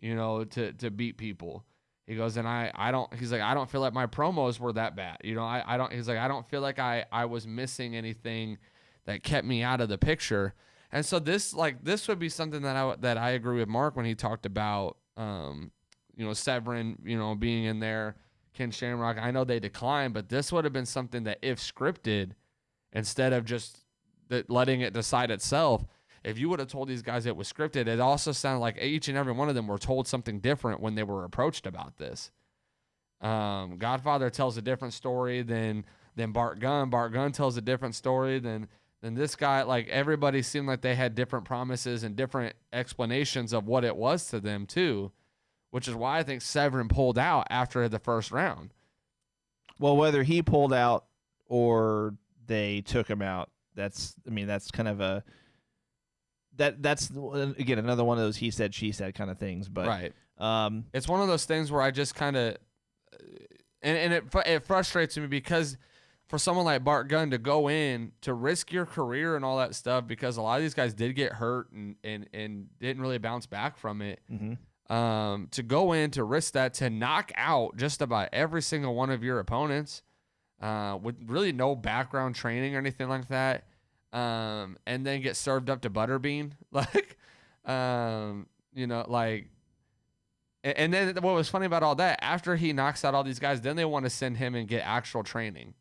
to beat people. He goes, and I don't feel like my promos were that bad. He's like, I don't feel like I was missing anything that kept me out of the picture. And so this would be something that I agree with Mark when he talked about, Severin, being in there, Ken Shamrock. I know they declined, but this would have been something that if scripted, instead of just letting it decide itself. If you would have told these guys it was scripted, it also sounded like each and every one of them were told something different when they were approached about this. Godfather tells a different story than Bart Gunn. Bart Gunn tells a different story than this guy. Like, everybody seemed like they had different promises and different explanations of what it was to them too, which is why I think Severn pulled out after the first round.
Well, whether he pulled out or they took him out, that's kind of that's again another one of those he said she said kind of things. But
right, it's one of those things where I just kind of and it frustrates me because for someone like Bart Gunn to go in to risk your career and all that stuff, because a lot of these guys did get hurt and didn't really bounce back from it.
Mm-hmm.
To go in to risk that, to knock out just about every single one of your opponents with really no background training or anything like that, and then get served up to Butterbean, like, and then what was funny about all that, after he knocks out all these guys, then they want to send him and get actual training.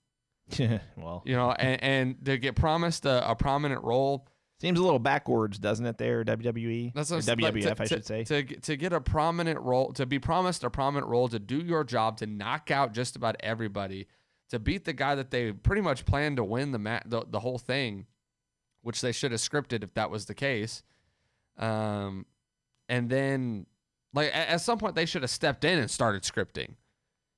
Well,
and to get promised a prominent role.
Seems a little backwards, doesn't it? There, WWE,
that's
or WWF, I should say.
To get a prominent role, to be promised a prominent role, to do your job, to knock out just about everybody, to beat the guy that they pretty much planned to win the whole thing, which they should have scripted if that was the case. And then, like, at some point, they should have stepped in and started scripting.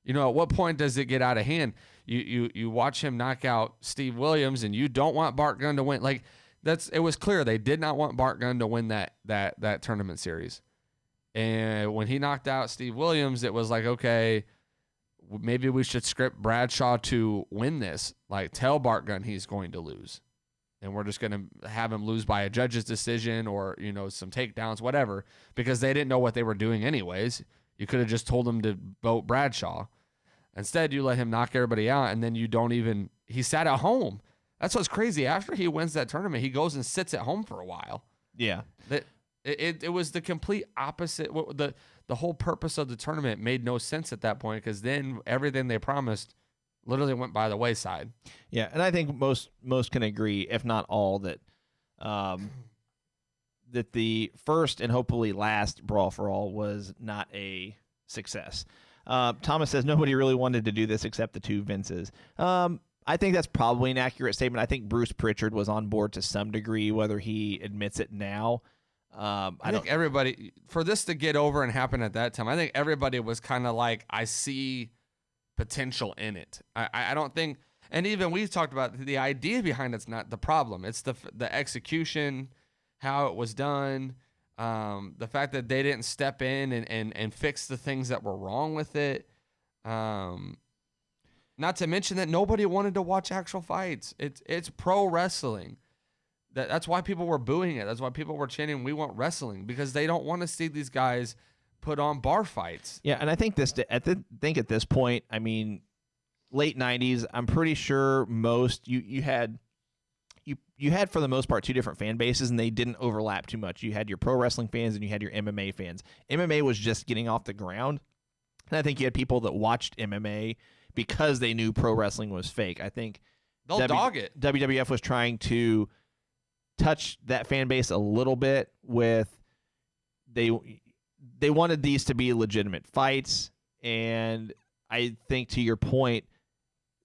At what point does it get out of hand? You watch him knock out Steve Williams, and you don't want Bart Gunn to win. Like, it was clear they did not want Bart Gunn to win that tournament series. And when he knocked out Steve Williams, it was like, okay, maybe we should script Bradshaw to win this. Like, tell Bart Gunn he's going to lose. And we're just going to have him lose by a judge's decision or, some takedowns, whatever, because they didn't know what they were doing anyways. You could have just told him to vote Bradshaw. Instead, you let him knock everybody out, and then he sat at home. That's what's crazy. After he wins that tournament, he goes and sits at home for a while.
Yeah.
It was the complete opposite. The whole purpose of the tournament made no sense at that point, because then everything they promised literally went by the wayside.
Yeah, and I think most can agree, if not all, that that the first and hopefully last Brawl for All was not a success. Thomas says nobody really wanted to do this except the two Vinces. I think that's probably an accurate statement. I think Bruce Pritchard was on board to some degree, whether he admits it now. I think
everybody, for this to get over and happen at that time, I think everybody was kind of like, I see potential in it. I don't think, and even we've talked about the idea behind it's not the problem. It's the execution, how it was done, the fact that they didn't step in and fix the things that were wrong with it. Not to mention that nobody wanted to watch actual fights. It's pro wrestling. That's why people were booing it. That's why people were chanting, "We want wrestling," because they don't want to see these guys put on bar fights.
Yeah, and I think at this point, I mean, late '90s, I'm pretty sure most you had for the most part two different fan bases, and they didn't overlap too much. You had your pro wrestling fans and you had your MMA fans. MMA was just getting off the ground, and I think you had people that watched MMA because they knew pro wrestling was fake. I think
they'll dog it.
WWF was trying to touch that fan base a little bit with they wanted these to be legitimate fights, and I think to your point,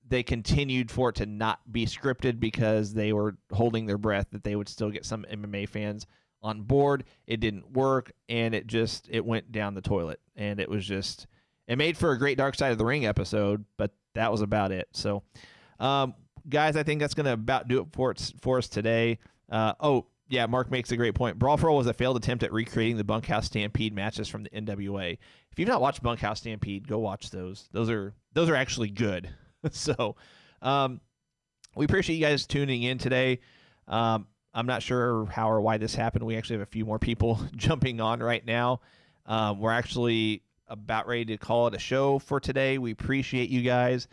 they continued for it to not be scripted because they were holding their breath that they would still get some MMA fans on board. It didn't work, and it went down the toilet, and it made for a great Dark Side of the Ring episode, but that was about it. So, guys, I think that's going to about do it for us today. Yeah, Mark makes a great point. Brawl for All was a failed attempt at recreating the Bunkhouse Stampede matches from the NWA. If you've not watched Bunkhouse Stampede, go watch those. Those are actually good. So, we appreciate you guys tuning in today. I'm not sure how or why this happened. We actually have a few more people jumping on right now. We're actually about ready to call it a show for today. We appreciate you guys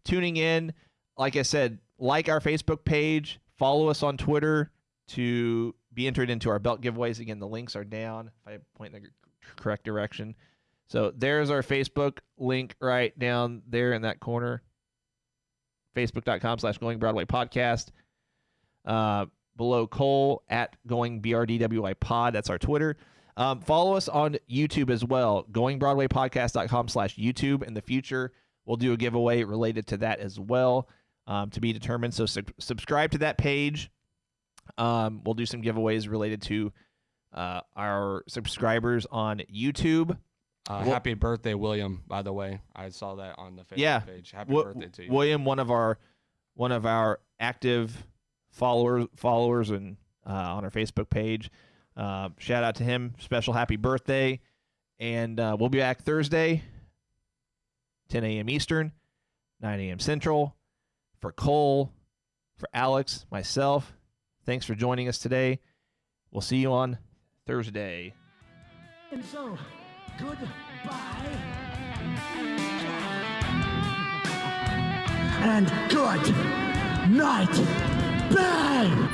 tuning in. Like I said, like our Facebook page, follow us on Twitter to be entered into our belt giveaways. Again, the links are down if I point in the correct direction. So there's our Facebook link right down there in that corner. Facebook.com/Going Broadway Podcast. below Cole at Going BRDWI Pod. That's our Twitter. Follow us on YouTube as well, goingbroadwaypodcast.com/YouTube. In the future, we'll do a giveaway related to that as well, to be determined. So subscribe to that page. We'll do some giveaways related to our subscribers on YouTube.
Happy birthday, William, by the way. I saw that on the Facebook page. Happy birthday to you.
William, one of our active followers and on our Facebook page. Shout out to him. Special happy birthday. And we'll be back Thursday, 10 a.m. Eastern, 9 a.m. Central. For Cole, for Alex, myself, thanks for joining us today. We'll see you on Thursday.
And so, goodbye. And good night. Bang!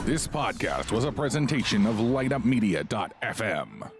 This podcast was a presentation of LightUpMedia.fm.